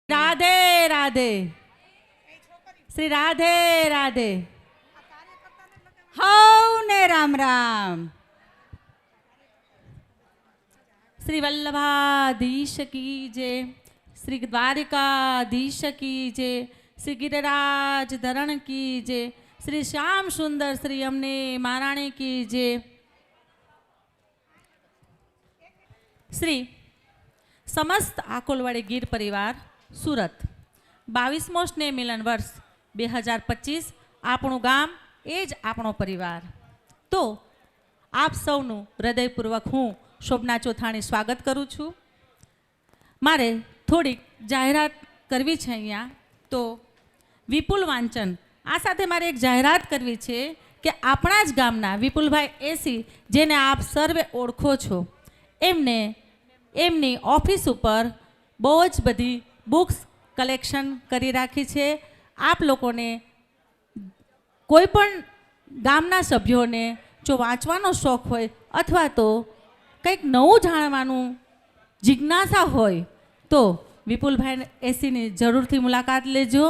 રાધે રાધે શ્રી રાધે રાધે હવને રામ રામ. શ્રી વલ્લભાધીશ કી જય, શ્રી દ્વારિકાધીશ કી જય, શ્રી ગિરિરાજ ધરણ કી જય, શ્રી શ્યામ સુંદર શ્રી અમને મહારાણી કી જય. શ્રી સમસ્ત આકોલવાડી ગીર પરિવાર સુરત 22મો સ્નેહ મિલન વર્ષ 2025. આપણું ગામ એ જ આપણો પરિવાર. તો આપ સૌનું હૃદયપૂર્વક હું શોભના ચોથાણી સ્વાગત કરું છું. મારે થોડીક જાહેરાત કરવી છે અહીંયા. તો વિપુલ વાંચન, આ સાથે મારે એક જાહેરાત કરવી છે કે આપણા જ ગામના વિપુલભાઈ એસી, જેને આપ સર્વે ઓળખો છો, એમને એમની ઓફિસ ઉપર બહુ જ બધી બુક્સ કલેક્શન કરી રાખી છે. આપ લોકોને કોઈ પણ ગામના સભ્યોને જો વાંચવાનો શોખ હોય અથવા તો કંઈક નવું જાણવાનું જિજ્ઞાસા હોય તો વિપુલભાઈ એસીની જરૂરથી મુલાકાત લેજો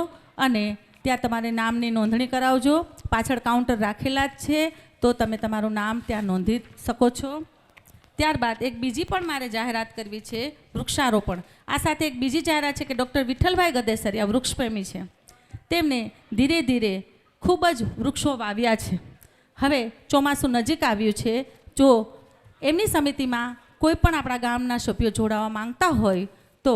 અને ત્યાં તમારે નામની નોંધણી કરાવજો. પાછળ કાઉન્ટર રાખેલા જ છે, તો તમે તમારું નામ ત્યાં નોંધી શકો છો. ત્યારબાદ એક બીજી પણ મારે જાહેરાત કરવી છે, વૃક્ષારોપણ. આ સાથે એક બીજી જાહેરાત છે કે ડૉક્ટર વિઠ્ઠલભાઈ ગદેસરિયા વૃક્ષપ્રેમી છે. તેમને ધીરે ધીરે ખૂબ જ વૃક્ષો વાવ્યા છે. હવે ચોમાસું નજીક આવ્યું છે. જો એમની સમિતિમાં કોઈ પણ આપણા ગામના સભ્યો જોડાવા માંગતા હોય તો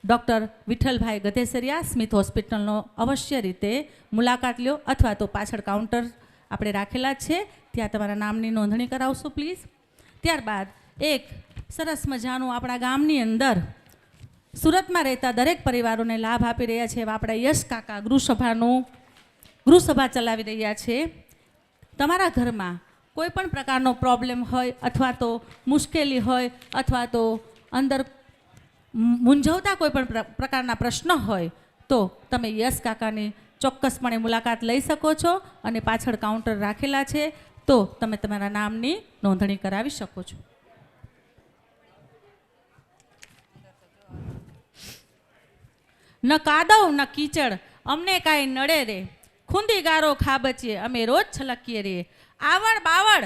ડૉક્ટર વિઠ્ઠલભાઈ ગદેસરિયા સ્મિથ હોસ્પિટલનો અવશ્ય રીતે મુલાકાત લ્યો, અથવા તો પાછળ કાઉન્ટર આપણે રાખેલા જ છે, ત્યાં તમારા નામની નોંધણી કરાવશો પ્લીઝ. ત્યારબાદ એક સરસ મજાનું આપણા ગામની અંદર સુરતમાં રહેતા દરેક પરિવારોને લાભ આપી રહ્યા છે એવા આપણા યશ કાકા ગૃહસભા ચલાવી રહ્યા છે. તમારા ઘરમાં કોઈ પણ પ્રકારનો પ્રોબ્લેમ હોય અથવા તો મુશ્કેલી હોય અથવા તો અંદર મૂંઝવતા કોઈ પણ પ્રકારના પ્રશ્ન હોય તો તમે યશ કાકાની ચોક્કસપણે મુલાકાત લઈ શકો છો અને પાછળ કાઉન્ટર રાખેલા છે, તો તમે તમારા નામની નોંધણી કરાવી શકો છો. ન કાદવ ન કીચડ અમને કાંઈ નડે રે, ખૂંદી ગારો ખાબચીએ અમે રોજ છલકીએ રે. આવડ બાવડ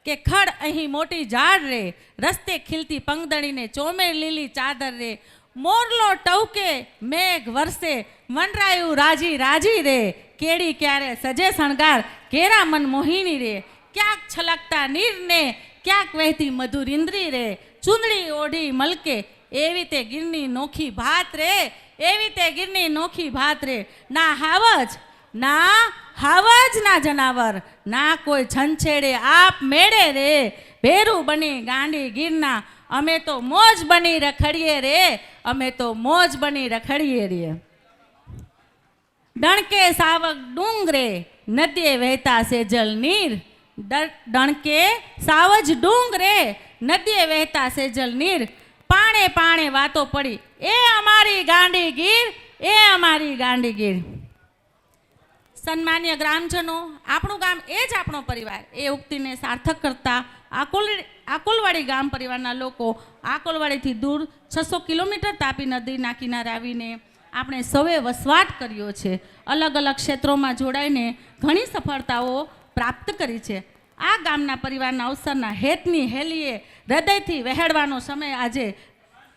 કે ખડ અહીં મોટી ઝાડ રે, રસ્તે ખીલતી પંગદણીને ચોમે લીલી ચાદર રે. મોરલો ટવકે મેઘ વરસે, વનરાયું રાજી રાજી રે. કેડી ક્યારે સજે શણગાર, ઘેરા મન મોહિની રે. ક્યાંક છલકતા નીરને ક્યાંક વહેતી મધુર ઇન્દ્રી રે. ચૂંદડી ઓઢી મલકે એવી તે ગીરની નોખી ભાત રે, એવી તે ગીરની નોખી ભાત રે. ના હાવજ ના જનાવર, ના કોઈ છંછેડે આપ મેળે રે. ભેરું બની ગાંડી ગીરના અમે તો મોજ બની રખડીએ રે, અમે તો મોજ બની રખડીએ રે. ડણકે સાવક ડુંગરે નદીએ વહેતા સેજલ નીર, ડણકે સાવજ ડુંગરે નદીએ વહેતા સેજલ નીર. પાણે પાણે વાતો પડી એ અમારી ગાંડી ગીર, એ અમારી ગાંડી ગીર. સન્માન્ય ગ્રામજનો, આપણું ગામ એ જ આપણો પરિવાર, એ ઉક્તિને સાર્થક કરતા આકોલવાડી ગામ પરિવારના લોકો આકોલવાડીથી દૂર 600 કિલોમીટર તાપી નદીના કિનારે આવીને આપણે સૌએ વસવાટ કર્યો છે. અલગ અલગ ક્ષેત્રોમાં જોડાઈને ઘણી સફળતાઓ પ્રાપ્ત કરી છે. આ ગામના પરિવારના અવસરના હેતની હેલીએ હૃદયથી વહેડવાનો સમય આજે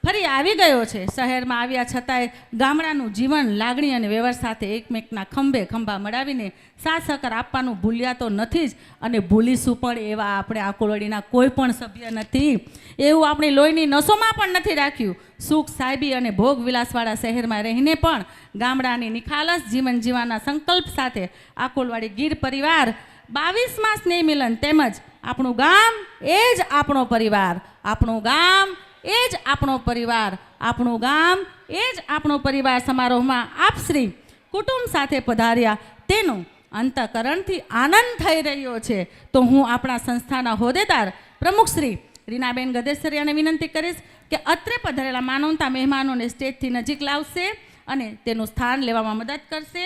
ફરી આવી ગયો છે. શહેરમાં આવ્યા છતાંય ગામડાનું જીવન લાગણી અને વ્યવહાર સાથે એકમેકના ખંભે ખંભા મળાવીને સાથ સહકાર આપવાનું ભૂલ્યા તો નથી જ, અને ભૂલીશું પણ એવા આપણે આકોલવાડીના કોઈ પણ સભ્ય નથી. એવું આપણી લોહીની નસોમાં પણ નથી રાખ્યું. સુખ સાહેબી અને ભોગ વિલાસવાળા શહેરમાં રહીને પણ ગામડાની નિખાલસ જીવન જીવવાના સંકલ્પ સાથે આકોલવાડી ગીર પરિવાર 22મા સ્નેહ મિલન તેમજ આપણું ગામ એ જ આપણો પરિવાર, આપણું ગામ એ જ આપણો પરિવાર, આપણું ગામ એ જ આપણો પરિવાર સમારોહમાં આપ શ્રી કુટુંબ સાથે પધાર્યા તેનો અંતઃકરણથી આનંદ થઈ રહ્યો છે. તો હું આપણા સંસ્થાના હોદ્દેદાર પ્રમુખ શ્રી રીનાબેન ગદેસરિયાને વિનંતી કરીશ કે અત્રે પધારેલા માનવતા મહેમાનોને સ્ટેજથી નજીક લાવશે અને તેનું સ્થાન લેવામાં મદદ કરશે.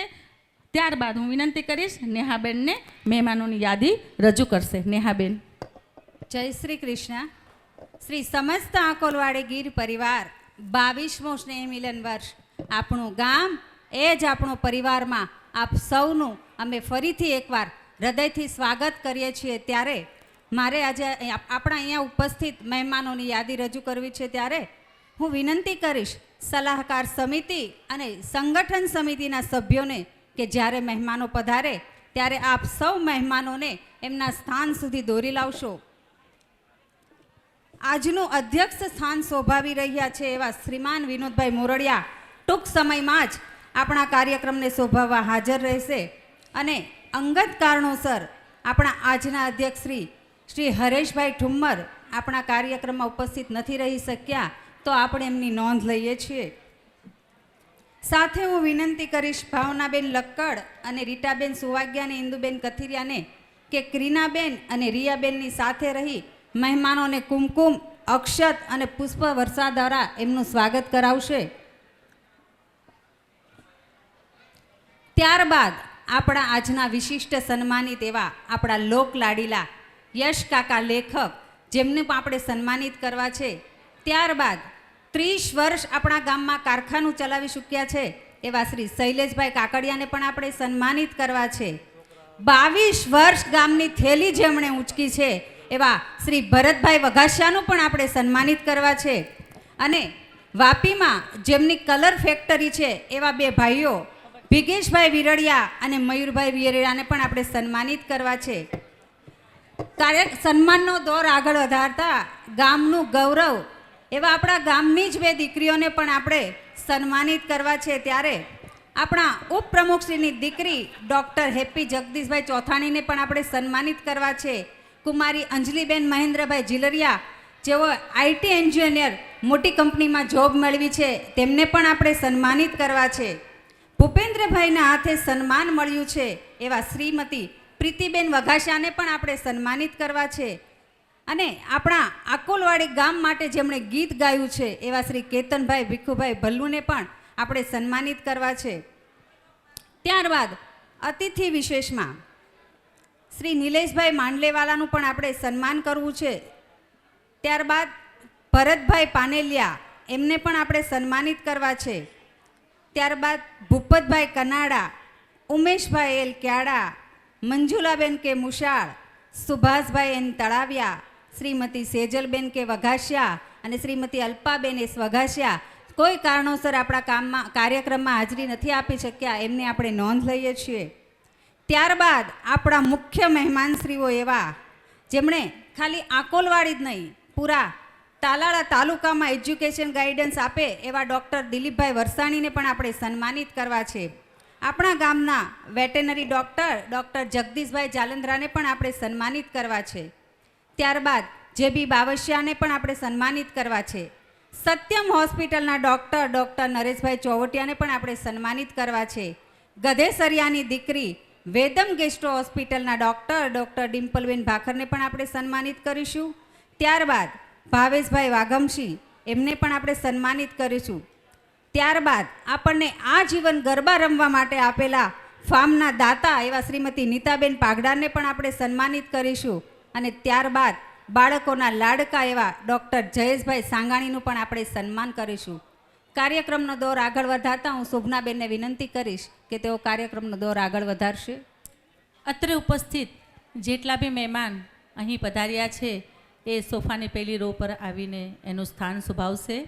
ત્યારબાદ હું વિનંતી કરીશ નેહાબેનને મહેમાનોની યાદી રજૂ કરશે. નેહાબેન. જય શ્રી કૃષ્ણ. શ્રી સમસ્ત આકોલવાડી ગીર પરિવાર 22મો સ્નેહ મિલન વર્ષ આપણું ગામ એ જ આપણો પરિવારમાં આપ સૌનું અમે ફરીથી એકવાર હૃદયથી સ્વાગત કરીએ છીએ. ત્યારે મારે આજે આપણા અહીંયા ઉપસ્થિત મહેમાનોની યાદી રજૂ કરવી છે. ત્યારે હું વિનંતી કરીશ સલાહકાર સમિતિ અને સંગઠન સમિતિના સભ્યોને કે જ્યારે મહેમાનો પધારે ત્યારે આપ સૌ મહેમાનોને એમના સ્થાન સુધી દોરી લાવશો. આજનું અધ્યક્ષ સ્થાન શોભાવી રહ્યા છે એવા શ્રીમાન વિનોદભાઈ મોરડિયા ટૂંક સમયમાં જ આપણા કાર્યક્રમને શોભાવવા હાજર રહેશે. અને અંગત કારણોસર આપણા આજના અધ્યક્ષ શ્રી હરેશભાઈ ઠુમ્મર આપણા કાર્યક્રમમાં ઉપસ્થિત નથી રહી શક્યા, તો આપણે એમની નોંધ લઈએ છીએ. સાથે હું વિનંતી કરીશ ભાવનાબેન લક્કડ અને રીટાબેન સુવાગ્યા અને ઇન્દુબેન કથિરિયાને કે ક્રીનાબેન અને રિયાબેનની સાથે રહી મહેમાનોને કુમકુમ, અક્ષત અને પુષ્પ વર્ષા દ્વારા એમનું સ્વાગત કરાવશે. ત્યારબાદ આપણા આજના વિશિષ્ટ સન્માનિત એવા આપણા લોકલાડીલા યશ કાકા લેખક, જેમને પણ આપણે સન્માનિત કરવા છે. ત્યારબાદ 30 વર્ષ આપણા ગામમાં કારખાનું ચલાવી ચૂક્યા છે એવા શ્રી શૈલેષભાઈ કાકડિયાને પણ આપણે સન્માનિત કરવા છે. 22 વર્ષ ગામની થેલી જેમણે ઊંચકી છે એવા શ્રી ભરતભાઈ વઘાસિયાનું પણ આપણે સન્માનિત કરવા છે. અને વાપીમાં જેમની કલર ફેક્ટરી છે એવા બે ભાઈઓ ભિગેશભાઈ વિરડિયા અને મયુરભાઈ વિરડિયાને પણ આપણે સન્માનિત કરવા છે. સન્માનનો દોર આગળ વધારતા ગામનું ગૌરવ એવા આપણા ગામની જ બે દીકરીઓને પણ આપણે સન્માનિત કરવા છે. ત્યારે આપણા ઉપપ્રમુખશ્રીની દીકરી ડૉક્ટર હેપી જગદીશભાઈ ચોથાણીને પણ આપણે સન્માનિત કરવા છે. કુમારી અંજલિબેન મહેન્દ્રભાઈ જીલરિયા, જેઓ આઈટી એન્જિનિયર મોટી કંપનીમાં જોબ મેળવી છે, તેમને પણ આપણે સન્માનિત કરવા છે. ભૂપેન્દ્રભાઈના હાથે સન્માન મળ્યું છે એવા શ્રીમતી પ્રીતિબેન વઘાસિયાને પણ આપણે સન્માનિત કરવા છે. અને આપણા આકોલવાડી ગામ માટે જેમણે ગીત ગાયું છે એવા શ્રી કેતનભાઈ ભીખુભાઈ ભલ્લુને પણ આપણે સન્માનિત કરવા છે. ત્યારબાદ અતિથિ વિશેષમાં શ્રી નિલેશભાઈ માંડલેવાલાનું પણ આપણે સન્માન કરવું છે. ત્યારબાદ ભરતભાઈ પાનેલિયા, એમને પણ આપણે સન્માનિત કરવા છે. ત્યારબાદ ભૂપતભાઈ કનાડા, ઉમેશભાઈ એલ ક્યાડા, મંજુલાબેન કે મુશાળ, સુભાષભાઈ એન તળાવિયા, શ્રીમતી સેજલબેન કે વઘાસિયા અને શ્રીમતી અલ્પાબેન એસ વઘાસિયા કોઈ કારણોસર આપણા કાર્યક્રમમાં હાજરી નથી આપી શક્યા, એમની આપણે નોંધ લઈએ છીએ. ત્યારબાદ આપણા મુખ્ય મહેમાનશ્રીઓ એવા જેમણે ખાલી આકોલવાડી જ નહીં પૂરા તાલાળા તાલુકામાં એજ્યુકેશન ગાઈડન્સ આપે એવા ડૉક્ટર દિલીપભાઈ વરસાણીને પણ આપણે સન્માનિત કરવા છે. આપણા ગામના વેટેનરી ડૉક્ટર જગદીશભાઈ જાલંધરાને પણ આપણે સન્માનિત કરવા છે. ત્યારબાદ જેબી બાવસિયાને પણ આપણે સન્માનિત કરવા છે. સત્યમ હોસ્પિટલના ડૉક્ટર નરેશભાઈ ચોવટિયાને પણ આપણે સન્માનિત કરવા છે. ગધેસરિયાની દીકરી વેદમ ગેસ્ટ્રો હોસ્પિટલના ડૉક્ટર ડિમ્પલબેન ભાખરને પણ આપણે સન્માનિત કરીશું. ત્યારબાદ ભાવેશભાઈ વાઘમસિંહ, એમને પણ આપણે સન્માનિત કરીશું. ત્યારબાદ આપણને આજીવન ગરબા રમવા માટે આપેલા ફાર્મના દાતા એવા શ્રીમતી નીતાબેન પાગડાને પણ આપણે સન્માનિત કરીશું. અને ત્યારબાદ બાળકોના લાડકા એવા ડૉક્ટર જયેશભાઈ સાંગાણીનું પણ આપણે સન્માન કરીશું. કાર્યક્રમનો દોર આગળ વધારતા હું શોભનાબેનને વિનંતી કરીશ કે તેઓ કાર્યક્રમનો દોર આગળ વધારશે. અત્રે ઉપસ્થિત જેટલા બી મહેમાન અહીં પધાર્યા છે એ સોફાની પહેલી રો પર આવીને એનું સ્થાન શુભાવશે.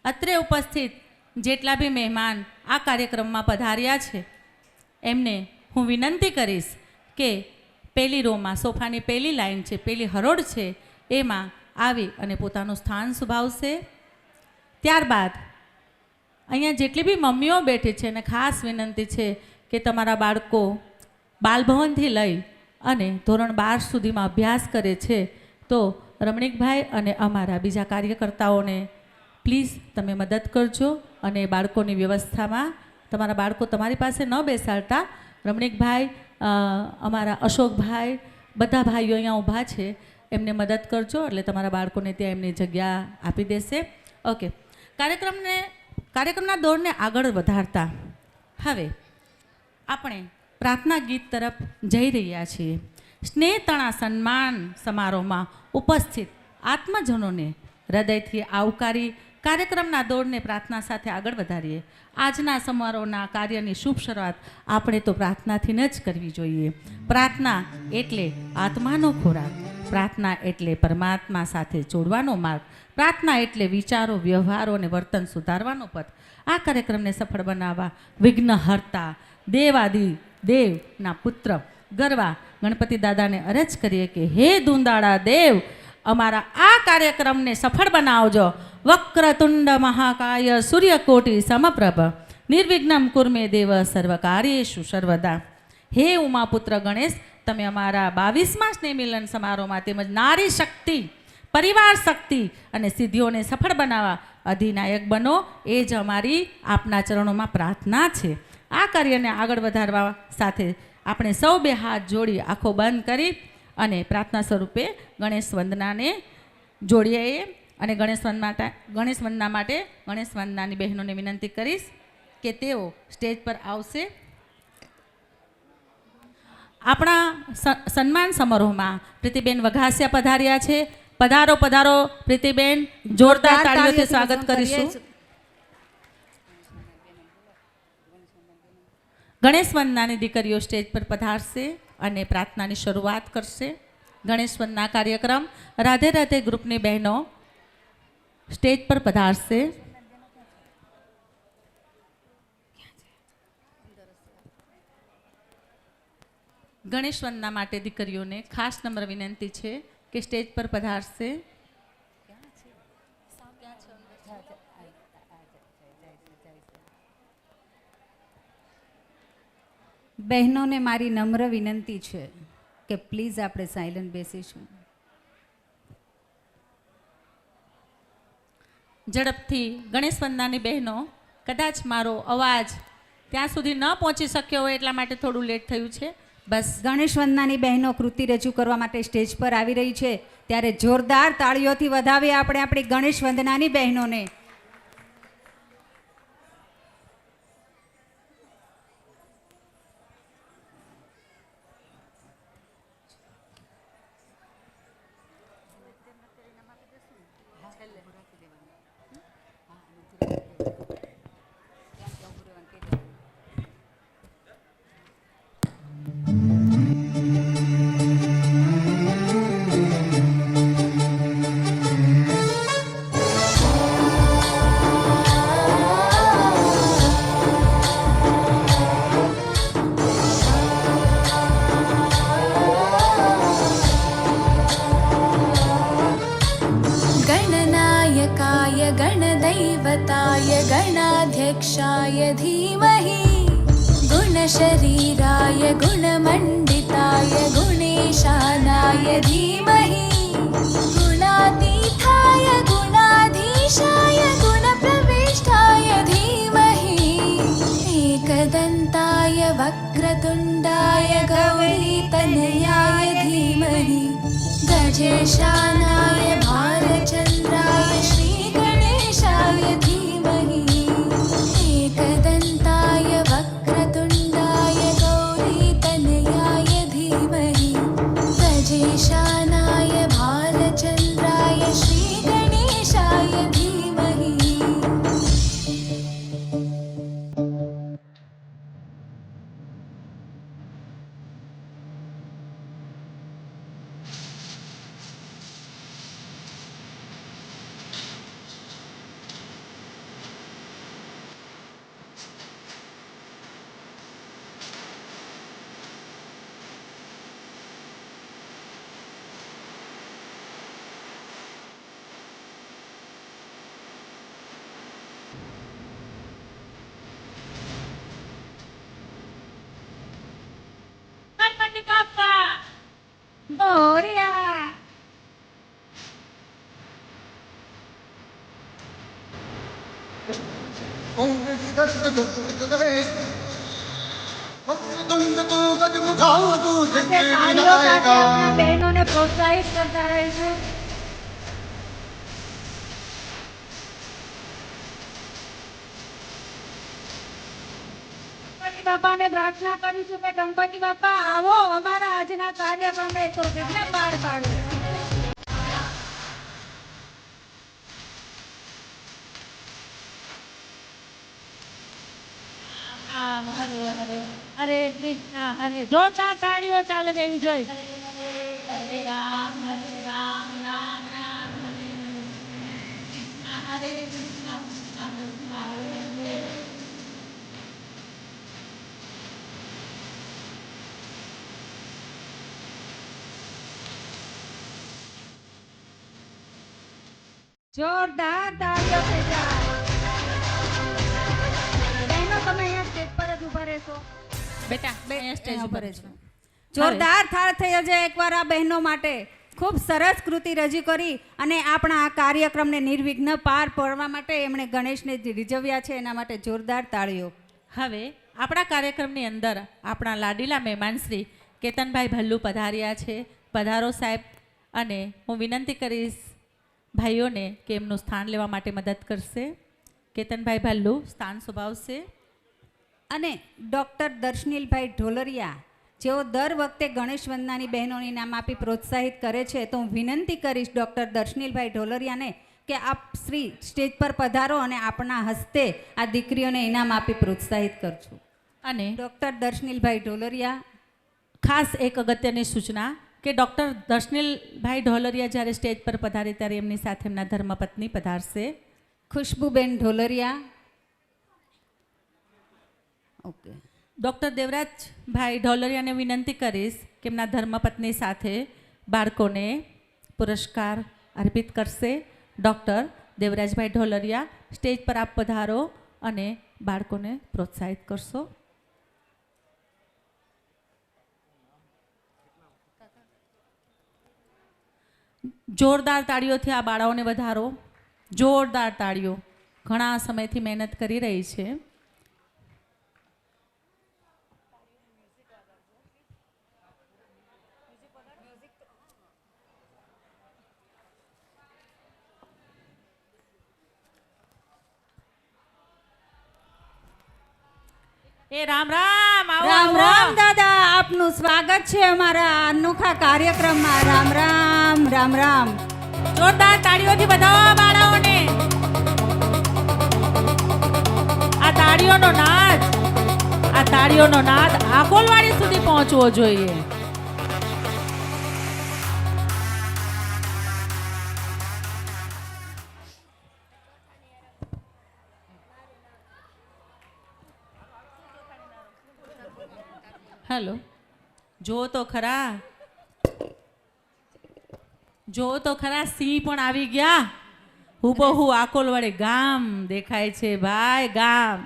અત્રે ઉપસ્થિત જેટલા બી મહેમાન આ કાર્યક્રમમાં પધાર્યા છે એમને હું વિનંતી કરીશ કે પહેલી રોમાં સોફાની પહેલી લાઈન છે, પહેલી હરોળ છે, એમાં આવી અને પોતાનું સ્થાન શુભાવશે. ત્યારબાદ અહીંયા જેટલી બી મમ્મીઓ બેઠી છે એને ખાસ વિનંતી છે કે તમારા બાળકો બાલભવનથી લઈ અને ધોરણ 12 સુધીમાં અભ્યાસ કરે છે, તો રમણીકભાઈ અને અમારા બીજા કાર્યકર્તાઓને પ્લીઝ તમે મદદ કરજો અને બાળકોની વ્યવસ્થામાં તમારા બાળકો તમારી પાસે ન બેસાડતા રમણીકભાઈ, અમારા અશોકભાઈ, બધા ભાઈઓ અહીંયા ઊભા છે, એમને મદદ કરજો એટલે તમારા બાળકોને ત્યાં એમની જગ્યા આપી દેશે. ઓકે, કાર્યક્રમના દોરને આગળ વધારતા હવે આપણે પ્રાર્થના ગીત તરફ જઈ રહ્યા છીએ. સ્નેહતણા સન્માન સમારોહમાં ઉપસ્થિત આત્મજનોને હૃદયથી આવકારી કાર્યક્રમના દોડને પ્રાર્થના સાથે આગળ વધારીએ. આજના સમારોહના કાર્યની શુભ શરૂઆત આપણે તો પ્રાર્થનાથી જ કરવી જોઈએ. પ્રાર્થના એટલે આત્માનો ખોરાક, પ્રાર્થના એટલે પરમાત્મા સાથે જોડવાનો માર્ગ, પ્રાર્થના એટલે વિચારો, વ્યવહારો અને વર્તન સુધારવાનો પથ. આ કાર્યક્રમને સફળ બનાવવા વિઘ્નહર્તા દેવાદિ દેવના પુત્ર ગરવા ગણપતિ દાદાને અરજ કરીએ કે હે દુંદાળા દેવ, અમારા આ કાર્યક્રમને સફળ બનાવજો. વક્રતુંડ મહાકાય સૂર્યકોટિ સમપ્રભ નિર્વિઘ્નમ કુર્મે દેવ સર્વકાર્યેષુ સર્વદા. હે ઉમાપુત્ર ગણેશ, તમે અમારા 22મા સ્નેહ મિલન સમારોહમાં તેમજ નારી શક્તિ, પરિવાર શક્તિ અને સિદ્ધિઓને સફળ બનાવવા અધિનાયક બનો, એ જ અમારી આપના ચરણોમાં પ્રાર્થના છે. આ કાર્યને આગળ વધારવા સાથે આપણે સૌ બે હાથ જોડી આંખો બંધ કરી અને પ્રાર્થના સ્વરૂપે ગણેશ વંદનાને જોડીએ. અને ગણેશ વંદના માટે ગણેશ વંદનાની બહેનોને વિનંતી કરીશ કે તેઓ સ્ટેજ પર આવશે. આપણા સન્માન સમારોહમાં પ્રીતિબેન વઘાસિયા પધાર્યા છે. પધારો પધારો પ્રીતિબેન, જોરદાર તાળીઓથી સ્વાગત કરીશું. ગણેશ વંદનાની દીકરીઓ સ્ટેજ પર પધારશે અને પ્રાર્થનાની શરૂઆત કરશે. ગણેશ વંદના કાર્યક્રમ રાધે રાધે ગ્રુપની બહેનો સ્ટેજ પર પધારશે. ગણેશ વંદના માટે દીકરીઓને ખાસ નમ્ર વિનંતી છે કે સ્ટેજ પર પધારશે. બહેનોને મારી નમ્ર વિનંતી છે કે પ્લીઝ આપણે સાયલન્ટ બેસીશું. ઝડપથી ગણેશ વંદનાની બહેનો, કદાચ મારો અવાજ ત્યાં સુધી ન પહોંચી શક્યો હોય એટલા માટે થોડું લેટ થયું છે. બસ ગણેશ વંદનાની બહેનો કૃતિ રજૂ કરવા માટે સ્ટેજ પર આવી રહી છે, ત્યારે જોરદાર તાળીઓથી વધાવીએ આપણે આપણી ગણેશ વંદનાની બહેનોને. गणदैवताय गणाध्यक्षाय धीमहि गुणशरीराय गुणमण्डिताय गुणेशानाय धीमहि गुणातीताय गुणाधीशाय गुणप्रविष्टाय धीमहि एकदन्ताय वक्रतुण्डाय गौरीतनयाय धीमहि गजेशानाय भालचन्द्राय श्रीगणेशाय धीमहि एकदन्ताय वक्रतुण्डाय गौरीतनयाय धीमहि गजेशानाय भालचन्द्राय श्रीगणेशाय धीमहि. બહેનોને પ્રોત્સાહિત કરતા રહીશું. ગણપતિ બાપાને પ્રાર્થના કરીશું કે ગણપતિ બાપા આવો અમારા આજના કાર્યક્રમને તો વિઘ્ન પાર પાડો. રામ હરે હરે હરે કૃષ્ણ હરે જોરદાર તાળીઓ ચાલે દેવી જોઈ હરે રામ રામ રામ હરે હરે કૃષ્ણ હરે હરે જોરદાર તાળીઓ થઈ જાય. બહેનો, તમે અહીંયા સ્ટેજ પર જ ઊભા રહેશો. બેટા અહીંયા સ્ટેજ એના ઉપર ઉપર જ. જ. જોરદાર થાળ થઈ જાય એકવાર આ બહેનો માટે. ખૂબ સરસ કૃતિ રજૂ કરી અને આપણા આ કાર્યક્રમને નિર્વિઘ્ન પાર પાડવા માટે એમણે ગણેશને રીઝવ્યા છે, એના માટે જોરદાર તાળીઓ. હવે આપણા કાર્યક્રમની અંદર આપણા લાડીલા મહેમાન શ્રી કેતનભાઈ ભલ્લુ પધાર્યા છે. પધારો સાહેબ. અને હું વિનંતી કરીશ ભાઈઓને કે એમનું સ્થાન લેવા માટે મદદ કરશે. કેતનભાઈ ભલ્લુ સ્થાન સ્વભાવશે. અને ડૉક્ટર દર્શનીલભાઈ ઢોલરિયા, જેઓ દર વખતે ગણેશ વંદનાની બહેનોને ઇનામ આપી પ્રોત્સાહિત કરે છે, તો હું વિનંતી કરીશ ડૉક્ટર દર્શનીલભાઈ ઢોલરિયાને કે આપ શ્રી સ્ટેજ પર પધારો અને આપણા હસ્તે આ દીકરીઓને ઇનામ આપી પ્રોત્સાહિત કરજો. અને ડૉક્ટર દર્શનીલભાઈ ઢોલરિયા. ખાસ એક અગત્યની સૂચના કે ડૉક્ટર દર્શનીલભાઈ ઢોલરિયા જ્યારે સ્ટેજ પર પધારે ત્યારે એમની સાથે એમના ધર્મપત્ની પધારશે. ખુશ્બુબેન ઢોલરિયા. ઓકે. ડૉક્ટર દેવરાજભાઈ ઢોલરિયાને વિનંતી કરીશ કે એમના ધર્મપત્ની સાથે બાળકોને પુરસ્કાર અર્પિત કરશે. ડૉક્ટર દેવરાજભાઈ ઢોલરિયા, સ્ટેજ પર આપ પધારો અને બાળકોને પ્રોત્સાહિત કરશો. જોરદાર તાળીઓથી આ બાળાઓને વધારો. જોરદાર તાળીઓ. ઘણા સમયથી મહેનત કરી રહી છે. એ રામ રામ. આવો, રામ આવો. રામ દાદા, આપનું સ્વાગત છે અમારા અનોખા કાર્યક્રમમાં. રામ રામ. રામ રામ. જોરદાર તાળીઓથી વધાવો બાળાઓને. આ તાળીઓનો નાદ આકોલવાડી સુધી પહોંચવો જોઈએ. હેલો, જો તો ખરા સિંહ પણ આવી ગયા. હુબહુ આકોલવાડી ગામ દેખાય છે ભાઈ, ગામ.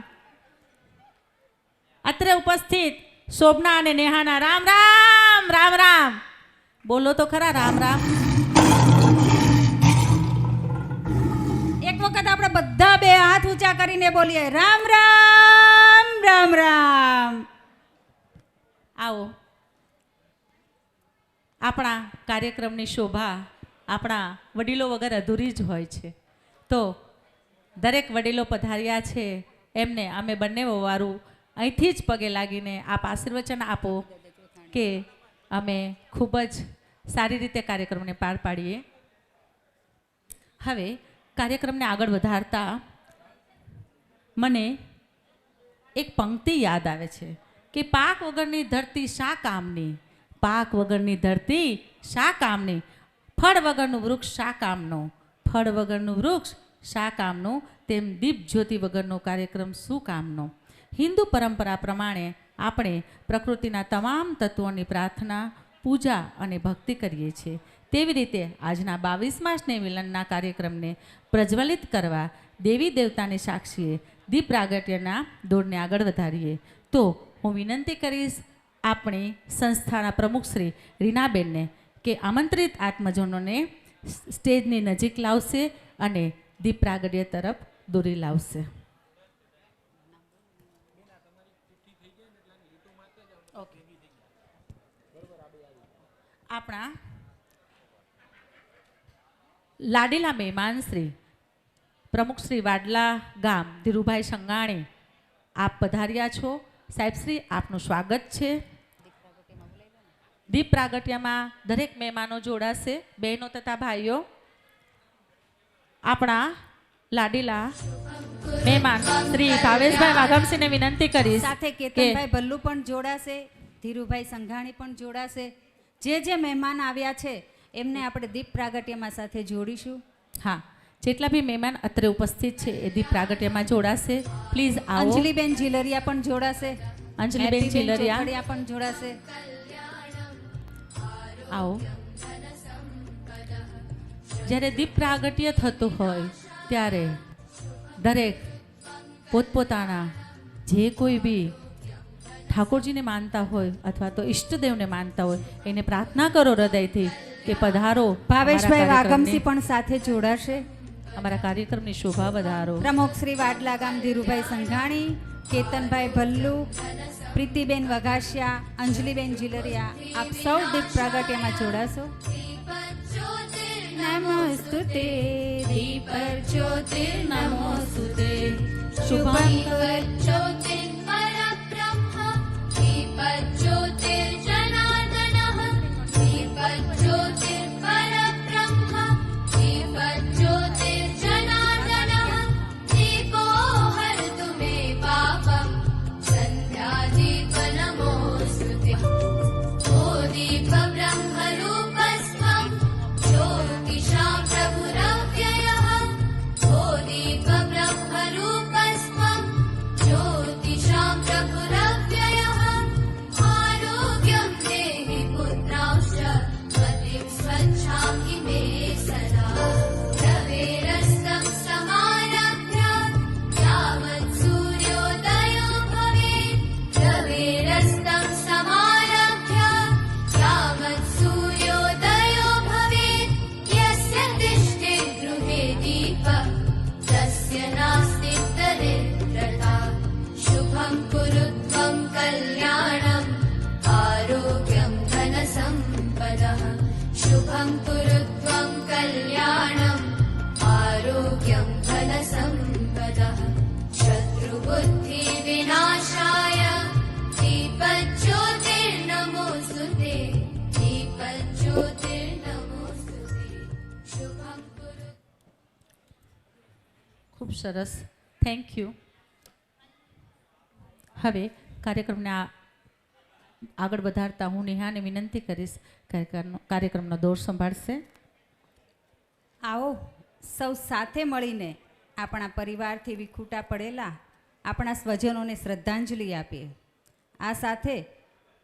અત્રે ઉપસ્થિત શોભના અને નેહાના રામ રામ. રામ રામ. બોલો તો ખરા રામ રામ. એક વખત આપણે બધા બે હાથ ઊંચા કરીને બોલીએ રામ રામ. રામ રામ. આવો. આપણા કાર્યક્રમની શોભા આપણા વડીલો વગર અધૂરી જ હોય છે. તો દરેક વડીલો પધાર્યા છે, એમને અમે બંને વવારું અહીંથી જ પગે લાગીને આપ આશીર્વચન આપો કે અમે ખૂબ જ સારી રીતે કાર્યક્રમને પાર પાડીએ. હવે કાર્યક્રમને આગળ વધારતા મને એક પંક્તિ યાદ આવે છે કે પાક વગરની ધરતી શા કામની, પાક વગરની ધરતી શા કામની, ફળ વગરનું વૃક્ષ શા કામનું, ફળ વગરનું વૃક્ષ શા કામનું, તેમ દીપ જ્યોતિ વગરનો કાર્યક્રમ શું કામનો. હિન્દુ પરંપરા પ્રમાણે આપણે પ્રકૃતિના તમામ તત્વોની પ્રાર્થના, પૂજા અને ભક્તિ કરીએ છીએ. તેવી રીતે આજના 22મા સ્નેહ મિલનના કાર્યક્રમને પ્રજ્વલિત કરવા દેવી દેવતાની સાક્ષીએ દીપ પ્રાગટ્યના દોડને આગળ વધારીએ. તો હું વિનંતી કરીશ આપણી સંસ્થાના પ્રમુખ શ્રી રીનાબેનને કે આમંત્રિત આત્મજનોને સ્ટેજની નજીક લાવશે અને દીપ પ્રાગટ્ય તરફ દોરી લાવશે. આપણા લાડીલા મહેમાન શ્રી પ્રમુખ શ્રી વાડલા ગામ ધીરુભાઈ સંગાણી આપ પધાર્યા છો. સાહેબશ્રી, આપનું સ્વાગત છે. દીપ પ્રાગટ્યમાં દરેક મહેમાનો જોડાશે, બહેનો તથા ભાઈઓ. આપણા લાડીલા મહેમાન શ્રી ભાવેશભાઈ વાઘમસિંહને વિનંતી કરીશ સાથે કે કેતનભાઈ ભલ્લુ પણ જોડાશે, ધીરુભાઈ સંઘાણી પણ જોડાશે. જે મહેમાન આવ્યા છે એમને આપણે દીપ પ્રાગટ્યમાં સાથે જોડીશું. હા, જેટલા બી મહેમાન અત્રે ઉપસ્થિત છે એ દીપ પ્રાગટ્યમાં જોડાશે. પ્લીઝ આવો. અંજલિબેન જીલરિયા પણ જોડાશે, અંજલિબેન હેપીબેન ચીલરિયા ચોકડિયા પણ જોડાશે. આવો. જ્યારે દીપ પ્રાગટ્ય થતું હોય ત્યારે દરેક પોતપોતાના જે કોઈ બી ઠાકોરજીને માનતા હોય અથવા તો ઈષ્ટદેવને માનતા હોય એને પ્રાર્થના કરો હૃદયથી કે પધારો, ભાવેશભાઈ અમારા વાઘમસિંહ કાર્યક્રમની- પણ સાથે જોડાશે. અમારા કાર્યક્રમની શોભા વધારો. પ્રમુખ શ્રી વાડલા ગામ ધીરુભાઈ સંઘાણી, કેતનભાઈ ભલ્લુ, પ્રીતિબેન વઘાસિયા, અંજલિબેન જીલરિયા, આપ સૌ દીપ પ્રાગટ્યમાં જોડાશો. નમોસ્તુતે દીપ જ્યોતિર્નમોસ્તુતે શુભં ज्योतिर्परब्रह्म दीपज्योतिर्जनार्दनः दीपज्योतिर्परब्रह्म दीपज्योतिर्जनार्दनः दीपो हरतु मे पापं सन्ध्यादीपनमोऽस्तुते ओ दीपब्रह्मरूपस्त्वं ज्योतिषां प्रभुरव्ययः ओ दीपब्रह्मरूपस्त्वं ज्योतिषां प्रभुरव्ययः आरोग्यं देहि पुत्रांश्च मतिं स्वच्छामि मे सदा रवेरस्तं समारभ्य यावत् सूर्योदयो भवेत् रवेरस्तं समारभ्य यावत् सूर्योदयो भवेत् यस्य तिष्ठेत् गृहे दीपः तस्य नास्ति दरिद्रता शुभं कुरु त्वं कल्याणम् आरोग्यं धनसम्पदः शुभं कुरु त्वं कल्याणम् आरोग्यं धनसम्पदः शत्रुबुद्धिविनाशाय दीपज्योतिर्नमोऽस्तुते दीपज्योतिर्नमोऽस्तुते शुभं कुरु ખૂબ સરસ, થેન્ક યુ. હવે કાર્યક્રમને આગળ વધારતા હું નેહાને વિનંતી કરીશ કાર્યક્રમનો દોર સંભાળશે. આવો સૌ સાથે મળીને આપણા પરિવારથી વિખૂટા પડેલા આપણા સ્વજનોને શ્રદ્ધાંજલિ આપીએ. આ સાથે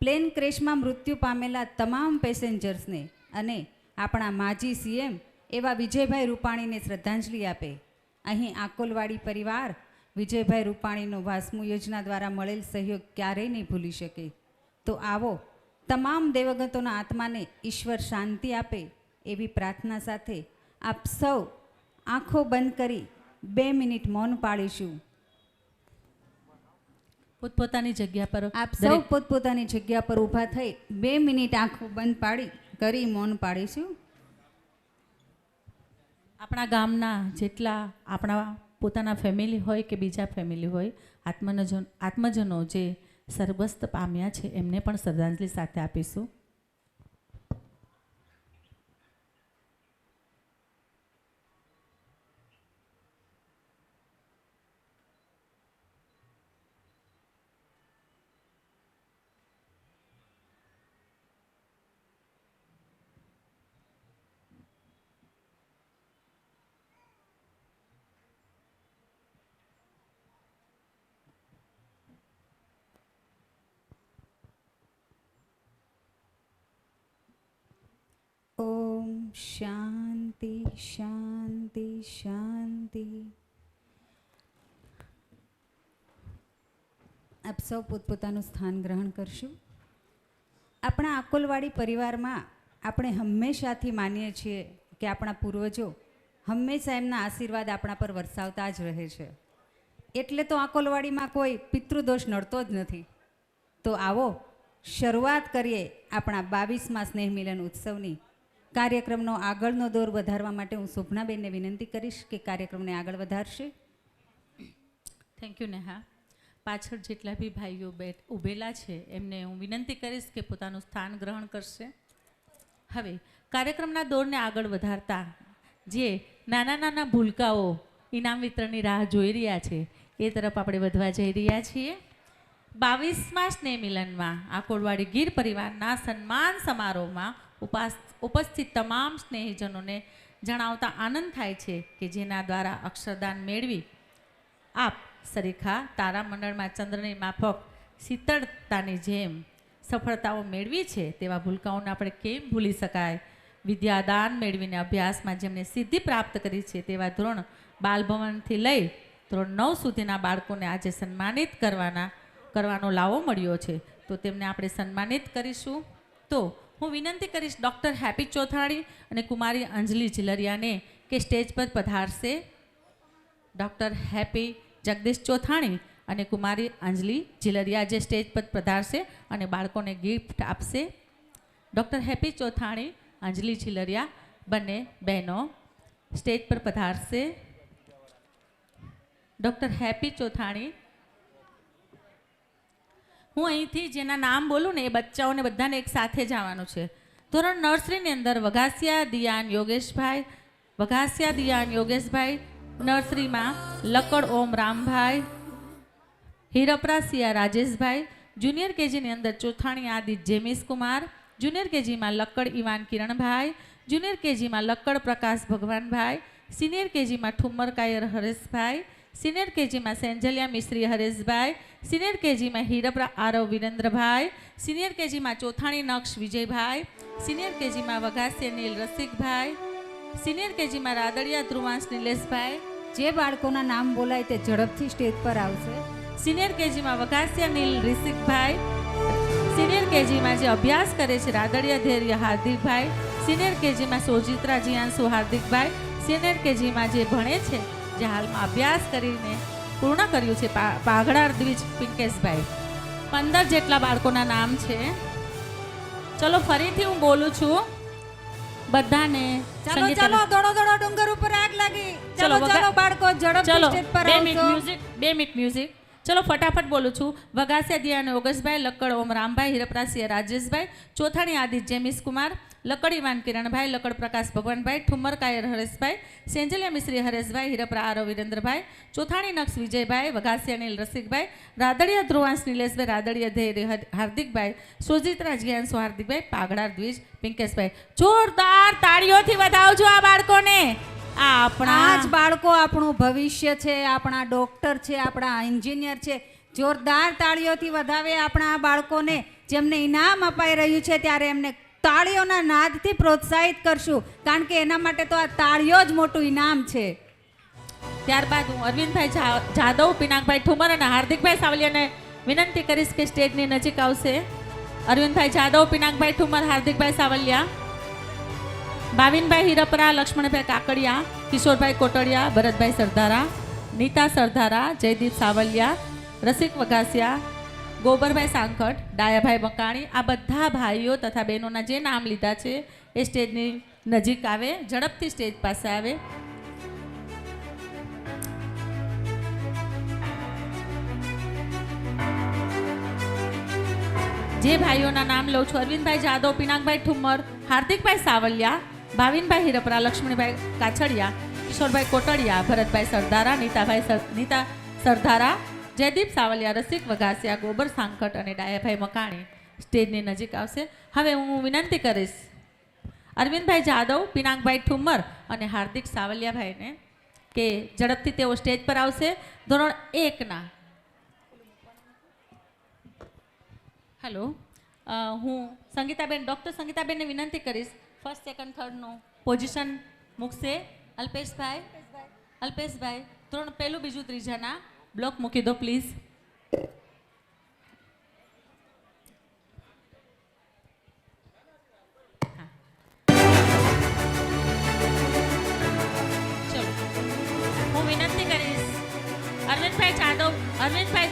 પ્લેન ક્રેશમાં મૃત્યુ પામેલા તમામ પેસેન્જર્સને અને આપણા માજી સીએમ એવા વિજયભાઈ રૂપાણીને શ્રદ્ધાંજલિ આપે. અહીં આકોલવાડી પરિવાર વિજયભાઈ રૂપાણીનો વાસ્મુ યોજના દ્વારા મળેલ સહયોગ ક્યારેય નહીં ભૂલી શકે. તો આવો તમામ દેવગતોના આત્માને ઈશ્વર શાંતિ આપે એવી પ્રાર્થના સાથે આપ સૌ આંખો બંધ કરી 2 મિનિટ મૌન પાળીશું. પોતપોતાની જગ્યા પર આપ સૌ પોતપોતાની જગ્યા પર ઊભા થઈ 2 મિનિટ આંખો બંધ પાડી કરી મૌન પાડીશું. આપણા ગામના જેટલા આપણા પોતાના ફેમિલી હોય કે બીજા ફેમિલી હોય આત્મજનો જે સ્વર્ગસ્થ પામ્યા છે એમને પણ શ્રદ્ધાંજલિ સાથે આપીશું. ઓમ શાંતિ શાંતિ શાંતિ. આપ સૌ પોતપોતાનું સ્થાન ગ્રહણ કરશું. આપણા આકોલવાડી પરિવારમાં આપણે હંમેશાથી માનીએ છીએ કે આપણા પૂર્વજો હંમેશા એમના આશીર્વાદ આપણા પર વરસાવતા જ રહે છે. એટલે તો આકોલવાડીમાં કોઈ પિતૃદોષ નડતો જ નથી. તો આવો શરૂઆત કરીએ આપણા 22મા સ્નેહ મિલન ઉત્સવની. કાર્યક્રમનો આગળનો દોર વધારવા માટે હું શોભનાબેનને વિનંતી કરીશ કે કાર્યક્રમને આગળ વધારશે. Thank you Neha. પાછળ જેટલા બી ભાઈઓ ઊભેલા છે એમને હું વિનંતી કરીશ કે પોતાનું સ્થાન ગ્રહણ કરશે. હવે કાર્યક્રમના દોરને આગળ વધારતા જે નાના નાના ભૂલકાઓ ઇનામ વિતરણની રાહ જોઈ રહ્યા છે એ તરફ આપણે વધવા જઈ રહ્યા છીએ. 22મા સ્નેહ મિલનમાં આકોલવાડી ગીર પરિવારના સન્માન સમારોહમાં ઉપસ્થિત તમામ સ્નેહીજનોને જણાવતા આનંદ થાય છે કે જેના દ્વારા અક્ષરદાન મેળવી આપ સરીખા તારામંડળમાં ચંદ્રની માફક શીતળતાની જેમ સફળતાઓ મેળવી છે તેવા ભૂલકાઓને આપણે કેમ ભૂલી શકાય. વિદ્યાદાન મેળવીને અભ્યાસમાં જેમને સિદ્ધિ પ્રાપ્ત કરી છે તેવા ધોરણ બાલભવનથી લઈ ધોરણ 9 સુધીના બાળકોને આજે સન્માનિત કરવાનો લાવો મળ્યો છે, તો તેમને આપણે સન્માનિત કરીશું. તો હું વિનંતી કરીશ ડૉક્ટર હેપી ચોથાણી અને કુમારી અંજલિ ઝીલરિયાને કે સ્ટેજ પર પધારશે. ડૉક્ટર હેપી જગદીશ ચોથાણી અને કુમારી અંજલિ ઝીલરિયા જે સ્ટેજ પર પધારશે અને બાળકોને ગિફ્ટ આપશે. ડૉક્ટર હેપી ચોથાણી, અંજલિ ઝીલરિયા બંને બહેનો સ્ટેજ પર પધારશે. ડૉક્ટર હેપી ચોથાણી, હું અહીંથી જેના નામ બોલું ને એ બચ્ચાઓને બધાને એક સાથે જ આવવાનું છે. ધોરણ નર્સરીની અંદર વઘાસિયા દિયાન યોગેશભાઈ, નર્સરીમાં લકડ ઓમ રામભાઈ, હીરપરા સિયા રાજેશભાઈ, જુનિયર કેજીની અંદર ચોથાણી આદિ જેમિસ કુમાર, જુનિયર કેજીમાં લક્કડ ઇવાન કિરણભાઈ, જુનિયર કેજીમાં લક્કડ પ્રકાશ ભગવાનભાઈ, સિનિયર કેજીમાં ઠુમ્મર કાયર હરેશભાઈ, સિનિયર કેજીમાં સેન્જલિયા મિશ્રી હરેશભાઈ, સિનિયર કેજીમાં હીરપરા આરવ વિરેન્દ્રભાઈ, સિનિયર કેજીમાં ચોથાણી નક્ષ વિજયભાઈ, સિનિયર કેજીમાં વઘાસિયા નીલ રસિકભાઈ, સિનિયર કેજીમાં રાદડિયા ધ્રુવાંશ નિલેશભાઈ. જે બાળકોના નામ બોલાય તે ઝડપથી સ્ટેજ પર આવશે. સિનિયર કેજીમાં વઘાસિયા નીલ રિસિકભાઈ, સિનિયર કેજીમાં જે અભ્યાસ કરે છે રાદડિયા ધૈર્ય હાર્દિકભાઈ, સિનિયર કેજીમાં સોજિત્રા જીયાંશુ હાર્દિકભાઈ, સિનિયર કેજીમાં જે ભણે છે જે હાલમાં અભ્યાસ કરીને પૂર્ણ કર્યું છે પાઘડા દ્વિજ પિંકેશભાઈ. 15 જેટલા બાળકોના નામ છે. ચલો ફરીથી હું બોલું છું બધાને. ચાલો ચાલો, દોડો દોડો, ડુંગર ઉપર આગ લાગી. ચલો, ચાલો ચાલો બાળકો, ઝડપથી ચલો સ્ટેજ પર 2 આવશો. Minute music, 2 minute music. ચલો ફટાફટ બોલું છું. વઘાસિયા દિયાન યોગેશભાઈ, લક્કડ ઓમ રામભાઈ, હીરપ્રાસિયા રાજેશભાઈ, ચોથાણી આદિત્ય જેમિસ કુમાર, લકડ ઇવાન કિરણભાઈ, લકડ પ્રકાશ ભગવાનભાઈ, ઠુમ્મર કાયર હરેશભાઈ, સેન્જલિયા મિશ્રી હરેશભાઈ, હીરપરા આરવ વિરેન્દ્રભાઈ, ચોથાણી નક્ષ વિજયભાઈ, વઘાસિયા નીલ રસિકભાઈ, રાદડિયા ધ્રુવાંશ નિલેશભાઈ, રાદડિયા ધૈર્ય હાર્દિકભાઈ, સોજિત્રા જીયાંશુ હાર્દિકભાઈ, પાઘડા દ્વિજ પિંકેશભાઈ. જોરદાર તાળીઓથી વધાવજો આ બાળકોને. આ જ બાળકો આપણું ભવિષ્ય છે, આપણા ડોક્ટર છે, આપણા એન્જિનિયર છે. જોરદાર તાળીઓથી વધાવે આપણા આ બાળકોને. જેમને ઇનામ અપાઈ રહ્યું છે ત્યારે એમને તાળીઓના નાદથી પ્રોત્સાહિત કરશું, કારણ કે એના માટે તો આ તાળીઓ જ મોટું ઇનામ છે. ત્યારબાદ હું અરવિંદભાઈ જાદવ, પિનાકભાઈ ઠુમર અને હાર્દિકભાઈ સાવલિયાને વિનંતી કરીશ કે સ્ટેજની નજીક આવશે. અરવિંદભાઈ જાદવ, પિનાકભાઈ ઠુમર, હાર્દિકભાઈ સાવલિયા, ભાવિનભાઈ હીરપરા, લક્ષ્મણભાઈ કાકડિયા, કિશોરભાઈ કોટડિયા, ભરતભાઈ સરદારા, નીતા સરદારા, જયદીપ સાવલિયા, રસિક વઘાસિયા, ગોબરભાઈ સાંકટ, ડાયાભાઈ મકાણી, આ બધા ભાઈઓ તથા બહેનોના જે નામ લીધા છે એ સ્ટેજની નજીક આવે, ઝડપથી સ્ટેજ પાસે આવે. જે ભાઈઓના નામ લઉં છું: અરવિંદભાઈ જાદવ, પિનાકભાઈ ઠુમ્મર, હાર્દિકભાઈ સાવલિયા, ભાવિનભાઈ હીરપરા, લક્ષ્મણભાઈ કાછડિયા, કિશોરભાઈ કોટડિયા, ભરતભાઈ સરદારા, નીતા સરદારા, જયદીપ સાવલિયા, રસિક વઘાસિયા, ગોબર સાંકટ અને ડાયાભાઈ મકાણી સ્ટેજની નજીક આવશે. હવે હું વિનંતી કરીશ અરવિંદભાઈ જાદવ, પિનાકભાઈ ઠુમ્મર અને હાર્દિક સાવલિયાભાઈને કે ઝડપથી તેઓ સ્ટેજ પર આવશે. ધોરણ 1ના હેલો, હું સંગીતાબેન, ડૉક્ટર સંગીતાબેનને વિનંતી કરીશ ફર્સ્ટ સેકન્ડ થર્ડનું પોઝિશન મૂકશે. અલ્પેશભાઈ ધોરણ 1, 2, 3ના બ્લોક મૂકી દો પ્લીઝ. ચલો હું વિનંતી કરીશ અરવિંદભાઈ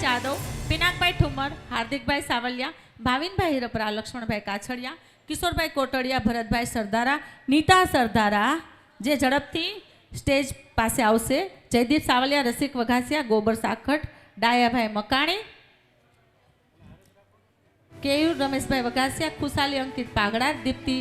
જાદવ, પિનાકભાઈ ઠુમ્મર, હાર્દિકભાઈ સાવલિયા, ભાવિનભાઈ હીરપરા, લક્ષ્મણભાઈ કાછડિયા, કિશોરભાઈ કોટડિયા, ભરતભાઈ સરદારા, નીતા સરદારા જે ઝડપથી સ્ટેજ પાસે આવશે. જયદીપ સાવલિયા, રસિક વઘાસિયા, ગોબર સાખટ, ડાયાભાઈ મકાણી, કેયુર રમેશભાઈ વઘાસિયા, ખુશાલી અંકિત પાઘડા, દીપ્તિ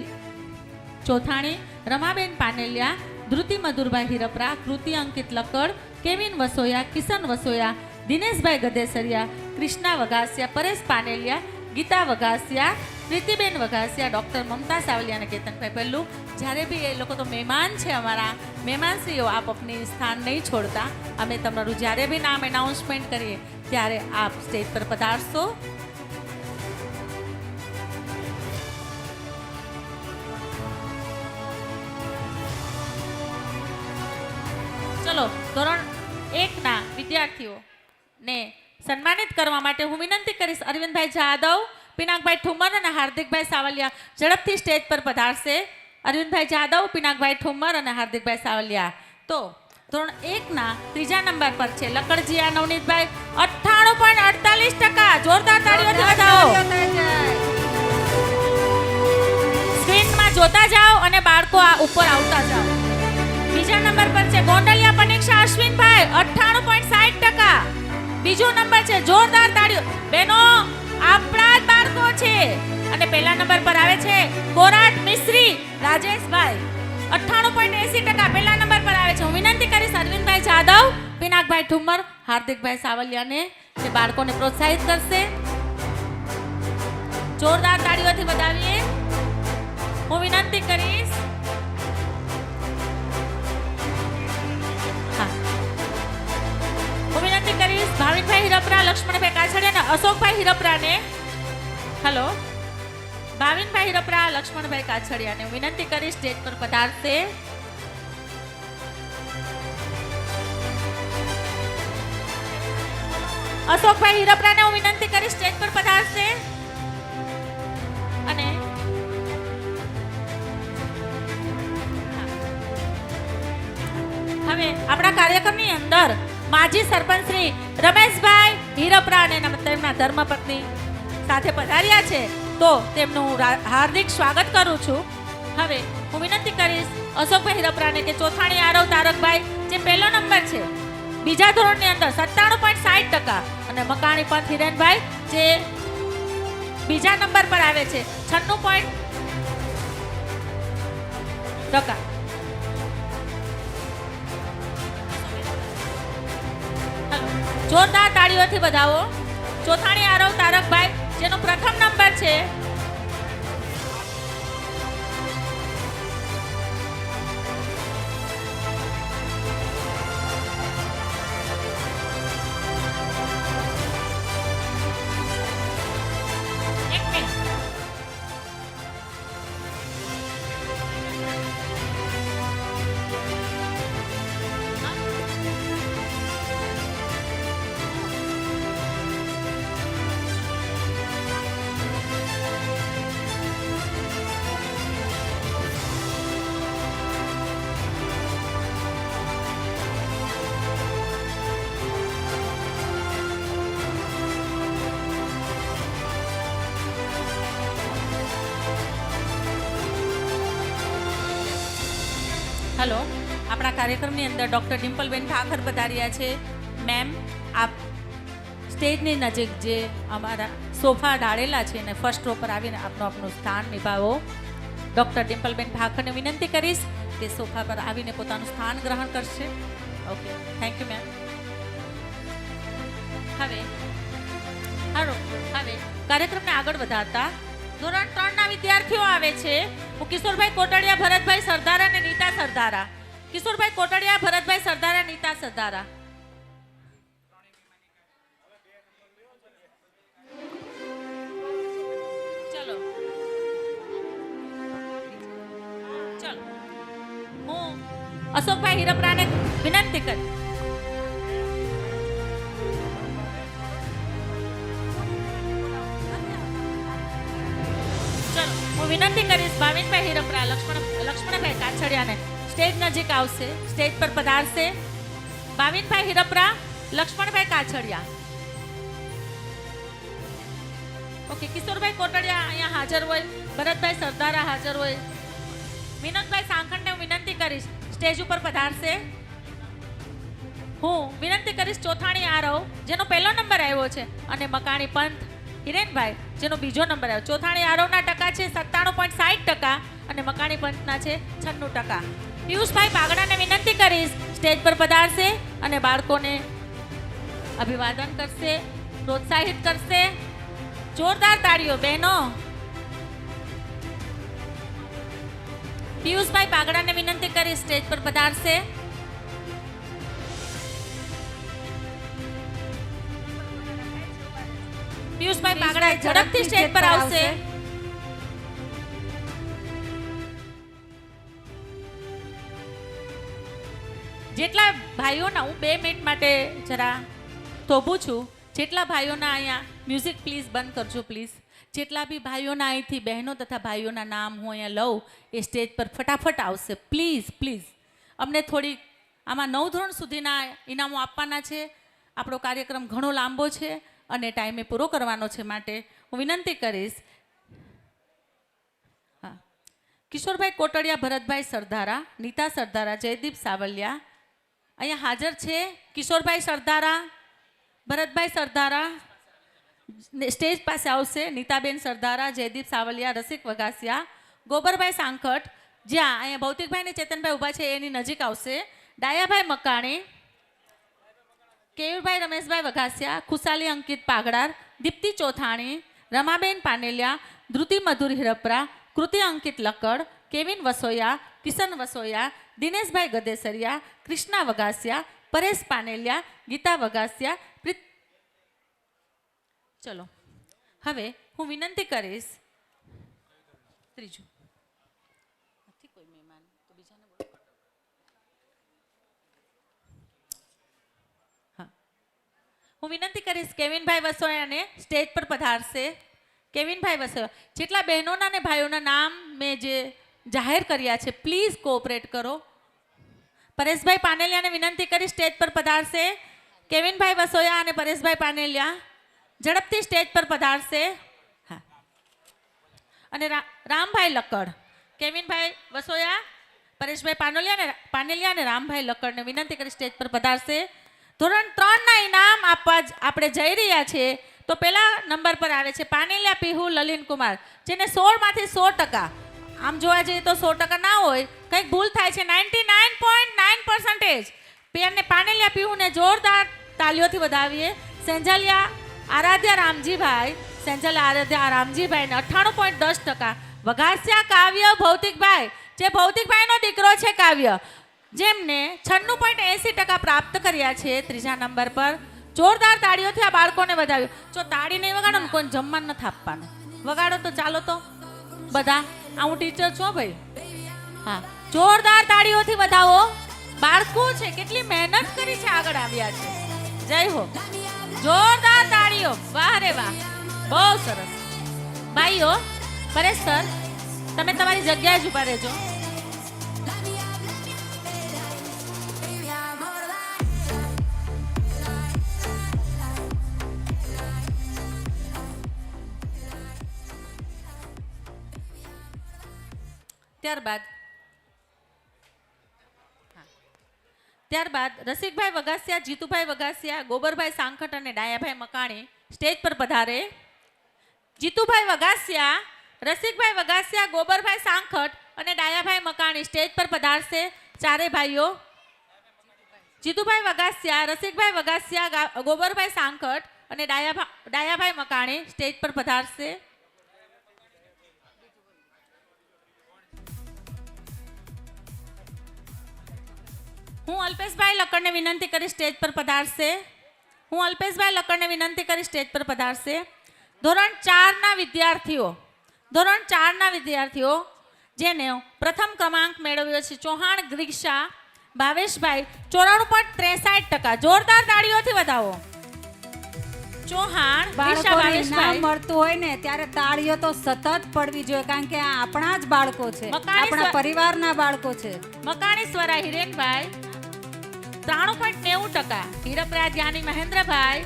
ચોથાણી, રમાબેન પાનેલિયા, ધૃતિ મધુરભાઈ હીરપરા, કૃતિ અંકિત લકડ, કેવિન વસોયા, કિશન વસોયા, દિનેશભાઈ ગદેસરિયા, કૃષ્ણા વઘાસિયા, પરેશ પાનેલિયા, ગીતા વઘાસિયા, પ્રીતિબેન વઘાસિયા, ડૉક્ટર મમતા સાવલિયા અને કેતનભાઈ પહેલું. જ્યારે બી એ લોકો તો મહેમાન છે, અમારા મહેમાનશ્રીઓ, આપ આપની સ્થાન નહીં છોડતા. અમે તમારું જ્યારે બી નામ એનાઉન્સમેન્ટ કરીએ ત્યારે આપ સ્ટેજ પર પધારશો. ચલો, ધોરણ 1ના વિદ્યાર્થીઓને સન્માનિત કરવા માટે હું વિનંતી કરીશ અરવિંદભાઈ જાદવ, પિનાકભાઈ ઠુમ્મર અને હાર્દિકભાઈ સાવલિયા ઝડપથી સ્ટેજ પર પધારશે. અરવિંદભાઈ જાદવ, પિનાકભાઈ ઠુમ્મર અને હાર્દિકભાઈ સાવલિયા. તો ધોરણ 1ના 3જા નંબર પર છે લકડજીયા નવનીતભાઈ, 98.48%. જોરદાર તાળીઓથી વધાવો. સ્ક્રીનમાં જોતા જાઓ અને બાળકો આ ઉપર આવતા જાઓ. બીજા નંબર પર છે ગોંડલિયા પનીક્ષા અશ્વિનભાઈ, 98.60%. બીજો નંબર છે, જોરદાર તાળીઓ. બહેનો, આપણા જ બાળકો છે. અને પહેલા નંબર પર આવે છે કોરાટ મિશ્રી રાજેશભાઈ, 98.80%. પહેલા નંબર પર આવે છે. હું વિનંતી કરીશ અરવિંદભાઈ જાદવ, પિનાકભાઈ ઠુમ્મર, હાર્દિકભાઈ સાવલિયાને જે બાળકોને પ્રોત્સાહિત કરશે. જોરદાર તાળીઓથી વધાવીએ. હું વિનંતી કરીશ ભાવિનભાઈ હિરપરા, લક્ષ્મણભાઈ કાછડિયા અને અશોકભાઈ હિરપરાને. હેલો, ભાવિનભાઈ હિરપરા, લક્ષ્મણભાઈ કાછડિયાને વિનંતી કરી સ્ટેજ પર પધારશે. અશોકભાઈ હિરપરાને હું વિનંતી કરી સ્ટેજ પર પધારશે. અને હવે આપણા કાર્યક્રમની અંદર માજી સરપંચ શ્રી રમેશભાઈ હિરપરા અને તેમના ધર્મપત્ની સાથે પધાર્યા છે, તો તેમનું હાર્દિક સ્વાગત કરું છું. હવે હું વિનંતી કરીશ અશોકભાઈ હિરપરાને કે ચોથાણી આરવ તારકભાઈ જે પહેલો નંબર છે બીજા ધોરણની અંદર 97.60%, અને મકાણી પંથ હિરેનભાઈ જે બીજા નંબર પર આવે છે 96%. જોરદાર તાળીઓથી વધાવો. ચોથાણી આરવ તારકભાઈ જેનો પ્રથમ નંબર છે. એક મિનિટ. હેલો, આપણા કાર્યક્રમની અંદર ડૉક્ટર ડિમ્પલબેન ઠાકર પધાર્યા છે. મેમ, આપ સ્ટેજની નજીક જે અમારા સોફા ઢાળેલા છે અને ફર્સ્ટ રો પર આવીને આપનું સ્થાન નિભાવો. ડૉક્ટર ડિમ્પલબેન ઠાકરને વિનંતી કરીશ કે સોફા પર આવીને પોતાનું સ્થાન ગ્રહણ કરશે. Okay, thank you ma'am. હવે કાર્યક્રમને આગળ વધારતા ધોરણ 3ના વિદ્યાર્થીઓ આવે છે. હું કિશોરભાઈ કોટડિયા, ભરતભાઈ સરદારા અને નીતા સરદારા. કિશોરભાઈ કોટડિયા, ભરતભાઈ સરદારા, નીતા સરદારા. ચલો હું અશોકભાઈ હિરપરાને વિનંતી કરી વિનંતી કરીશ ભાવિનભાઈ હિરપરા, લક્ષ્મણભાઈ કાછડિયાને સ્ટેજ નજીક આવશે, સ્ટેજ પર પધારશે. ભાવિનભાઈ હિરપરા, લક્ષ્મણભાઈ કાછડિયા. ઓકે, કિશોરભાઈ કોટડિયા અહીંયા હાજર હોય, ભરતભાઈ સરદારા હાજર હોય. વિનોદભાઈ સાંખણને હું વિનંતી કરીશ સ્ટેજ ઉપર પધારશે. હું વિનંતી કરીશ ચોથાણી આરવ જેનો પહેલો નંબર આવ્યો છે અને મકાણી પંથ હિરેનભાઈ જેનો બીજો નંબર આવ્યો. ચોથાણી આરવના ટકા છે 97.60% અને મકાણી પંથના છે 96%. પિયુષભાઈ બાગડાને વિનંતી કરીશ સ્ટેજ પર પધારશે અને બાળકોને અભિવાદન કરશે, પ્રોત્સાહિત કરશે. જોરદાર તાળીઓ બહેનો. પિયુષભાઈ પાગડાને વિનંતી કરી સ્ટેજ પર પધારશે. પિયુષભાઈ પાગડા ઝડપથી સ્ટેજ પર આવશે. જેટલા ભાઈઓના, હું 2 મિનિટ માટે જરા થોભું છું. જેટલા ભાઈઓના અહીંયા મ્યુઝિક પ્લીઝ બંધ કરજો પ્લીઝ. જેટલા બી ભાઈઓના અહીંથી બહેનો તથા ભાઈઓના નામ હું અહીંયા લઉં એ સ્ટેજ પર ફટાફટ આવશે પ્લીઝ પ્લીઝ. અમને થોડીક આમાં 9 ધોરણ સુધીના ઇનામો આપવાના છે. આપણો કાર્યક્રમ ઘણો લાંબો છે અને ટાઈમે પૂરો કરવાનો છે, માટે હું વિનંતી કરીશ. હા, કિશોરભાઈ કોટડિયા, ભરતભાઈ સરદારા, નીતા સરદારા, જયદીપ સાવલિયા અહીંયા હાજર છે. કિશોરભાઈ સરદારા, ભરતભાઈ સરદારા સ્ટેજ પાસે આવશે. નીતાબેન સરદારા, જયદીપ સાવલિયા, રસિક વઘાસિયા, ગોબરભાઈ સાંખટ જ્યાં અહીંયા ભૌતિકભાઈ ને ચેતનભાઈ ઊભા છે એની નજીક આવશે. ડાયાભાઈ મકાણી, કેયુરભાઈ રમેશભાઈ વઘાસિયા, ખુશાલી અંકિત પાગડાર, દીપ્તિ ચોથાણી, રમાબેન પાનેલિયા, ધ્રુતિ મધુર હિરપરા, કૃતિ અંકિત લકડ, કેવિન વસોયા, કિશન વસોયા, દિનેશભાઈ ગદેસરિયા, કૃષ્ણા વઘાસિયા, પરેશ પાનેલિયા, ગીતા વઘાસિયા. ચલો હવે હું વિનંતી કરીશ. ત્રીજું નથી કોઈ મહેમાન તો બીજાને બોલો. હા, હું વિનંતી કરીશ કેવિનભાઈ વસોયાને સ્ટેજ પર પધારશે. કેવિનભાઈ વસોયા, જેટલા બહેનોના અને ભાઈઓના નામ મેં જે જાહેર કર્યા છે પ્લીઝ કોઓપરેટ કરો. પરેશભાઈ પાનેલિયાને વિનંતી કરી સ્ટેજ પર પધારશે. કેવિનભાઈ વસોયા અને પરેશભાઈ પાનેલિયા ઝડપથી સ્ટેજ પર પધારશે. હા, અને રામભાઈ લકડ, કેવિનભાઈ વસોયા, પરેશભાઈ પાનેલિયા અને રામભાઈ લકડને વિનંતી કરી સ્ટેજ પર પધારશે. ધોરણ 3 ના ઇનામ આપવા આપણે જઈ રહ્યા છીએ. તો પહેલા નંબર પર આવે છે પાનેલિયા પીહુ લલિન કુમાર, જેને 16 માંથી 100%. આમ જોવા જઈએ તો 100% ના હોય, કંઈક ભૂલ થાય છે. 99.9% પેરને પાનેલિયા પીહુને જોરદાર તાલીઓથી વધાવીએ. સેંજલિયા આરાધ્યા રામજીભાઈ, સેંજલિયા આરાધ્યા રામજીભાઈને 98.10%. વઘાસિયા કાવ્ય ભૌતિકભાઈ, જે ભૌતિકભાઈનો દીકરો છે કાવ્ય, જેમને 96.80% પ્રાપ્ત કર્યા છે ત્રીજા નંબર પર. જોરદાર તાળીઓથી આ બાળકોને વધાવ્યું. જો તાળી નહીં વગાડો ને કોઈને જમવાનું નથી આપવાનું. વગાડો તો ચાલો તો બધા. હું ટીચર છું ભાઈ. હા, જોરદાર તાળીઓથી વધાવો. બાળકો છે કેટલી મહેનત કરી છે, આગળ આવ્યા છે. જય હો. જોરદાર તાળીઓ. વાહ રે વાહ, બહુ સરસ. ભાઈઓ, પરેશ સર તમે તમારી જગ્યાએ જ ઊભા રહેજો. ત્યારબાદ રસિકભાઈ વઘાસિયા, જીતુભાઈ વઘાસિયા, ગોબરભાઈ સાંખટ અને ડાયાભાઈ મકાણી સ્ટેજ પર પધારે. જીતુભાઈ વઘાસિયા, રસિકભાઈ વઘાસિયા, ગોબરભાઈ સાંખટ અને ડાયાભાઈ મકાણી સ્ટેજ પર પધારશે. ચારે ભાઈઓ. જીતુભાઈ વઘાસિયા, રસિકભાઈ વઘાસિયા, ગોબરભાઈ સાંખટ અને ડાયાભાઈ મકાણી સ્ટેજ પર પધારશે. હું અલ્પેશભાઈ લકડને વિનંતી કરી સ્ટેજ પર પધારશે. ધોરણ 4 ના વિદ્યાર્થીઓ જેને પ્રથમ ક્રમાંક મેળવ્યો છે ચૌહાણ ગ્રીષા ભાવેશભાઈ 94.63%. જોરદાર તાળીઓથી વધાવો. ચૌહાણ ગ્રીષા બાળકોને ભાવેશભાઈ. ઇનામ મળતું હોય ને ત્યારે તાળીઓ તો સતત પડવી જોઈએ, કારણ કે આ આપણા જ બાળકો છે, મકાણી આપણા પરિવારના બાળકો છે. મકાણી સ્વરા હિરેનભાઈ 93.90%. હીરપરા ધ્યાની મહેન્દ્રભાઈ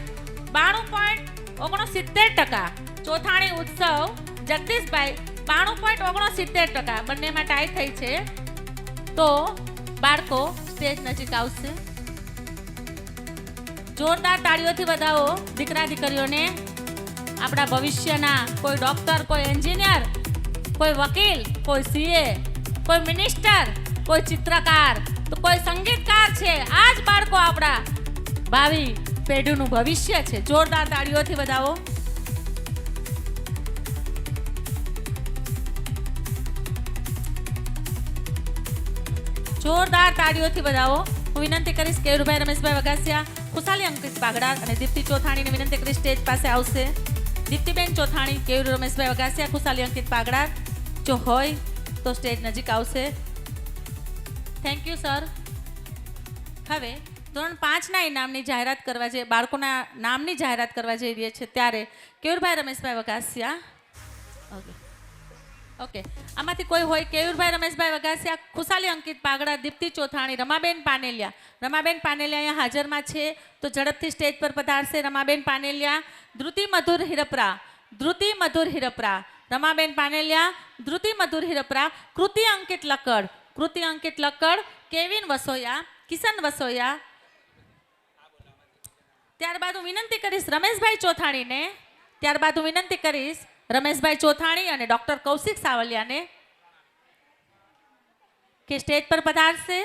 92.69%. ચોથાણી ઉત્સવ જગદીશભાઈ 92.69%. બંનેમાં ટાઈ થઈ છે. તો બાળકો સ્ટેજ નજીક આવશે. જોરદાર તાળીઓથી વધાવો દીકરા દીકરીઓને. આપણા ભવિષ્યના કોઈ ડોક્ટર, કોઈ એન્જિનિયર, કોઈ વકીલ, કોઈ સીએ, કોઈ મિનિસ્ટર, કોઈ ચિત્રકાર. તો કોઈ સંગીતકાર છે. આ જ બાળકો આપણા ભાવિ પેઢીનું ભવિષ્ય છે. જોરદાર તાળીઓથી વધાવો. જોરદાર તાળીઓથી વધાવો. હું વિનંતી કરીશ કેયુરભાઈ રમેશભાઈ વગાસિયા, ખુશાલી અંકિત પાગડાર અને દીપ્તિ ચોથાણીને વિનંતી કરી સ્ટેજ પાસે આવશે. દીપ્તિબેન ચોથાણી, કેયુર રમેશભાઈ વગાસિયા, ખુશાલી અંકિત પાગડાર જો હોય તો સ્ટેજ નજીક આવશે. Thank you sir. હવે ધોરણ 5ના ઇનામની જાહેરાત કરવા જઈ બાળકોના નામની જાહેરાત કરવા જઈ રહી છે ત્યારે કેયુરભાઈ રમેશભાઈ વગાસિયા. ઓકે, આમાંથી કોઈ હોય? કેયુરભાઈ રમેશભાઈ વગાસિયા, ખુશાલી અંકિત પાગડા, દીપ્તિ ચોથાણી, રમાબેન પાનેલિયા. રમાબેન પાનેલિયા અહીંયા હાજરમાં છે તો ઝડપથી સ્ટેજ પર પધારશે. રમાબેન પાનેલિયા. ધ્રુતિ મધુર હિરપરા, ધ્રુતિ મધુર હિરપરા, રમાબેન પાનેલિયા, ધ્રુતિ મધુર હિરપરા. કૃતિ અંકિત લક્કડ, કૃતિ અંકિત લક્કડ. કેવિન વસોયા, કિશન વસોયા. ત્યારબાદ હું વિનંતી કરીશ રમેશભાઈ ચોથાણીને, ત્યારબાદ હું વિનંતી કરીશ રમેશભાઈ ચોથાણી અને ડોક્ટર કૌશિક સાવલિયાને કે સ્ટેજ પર પધારશે.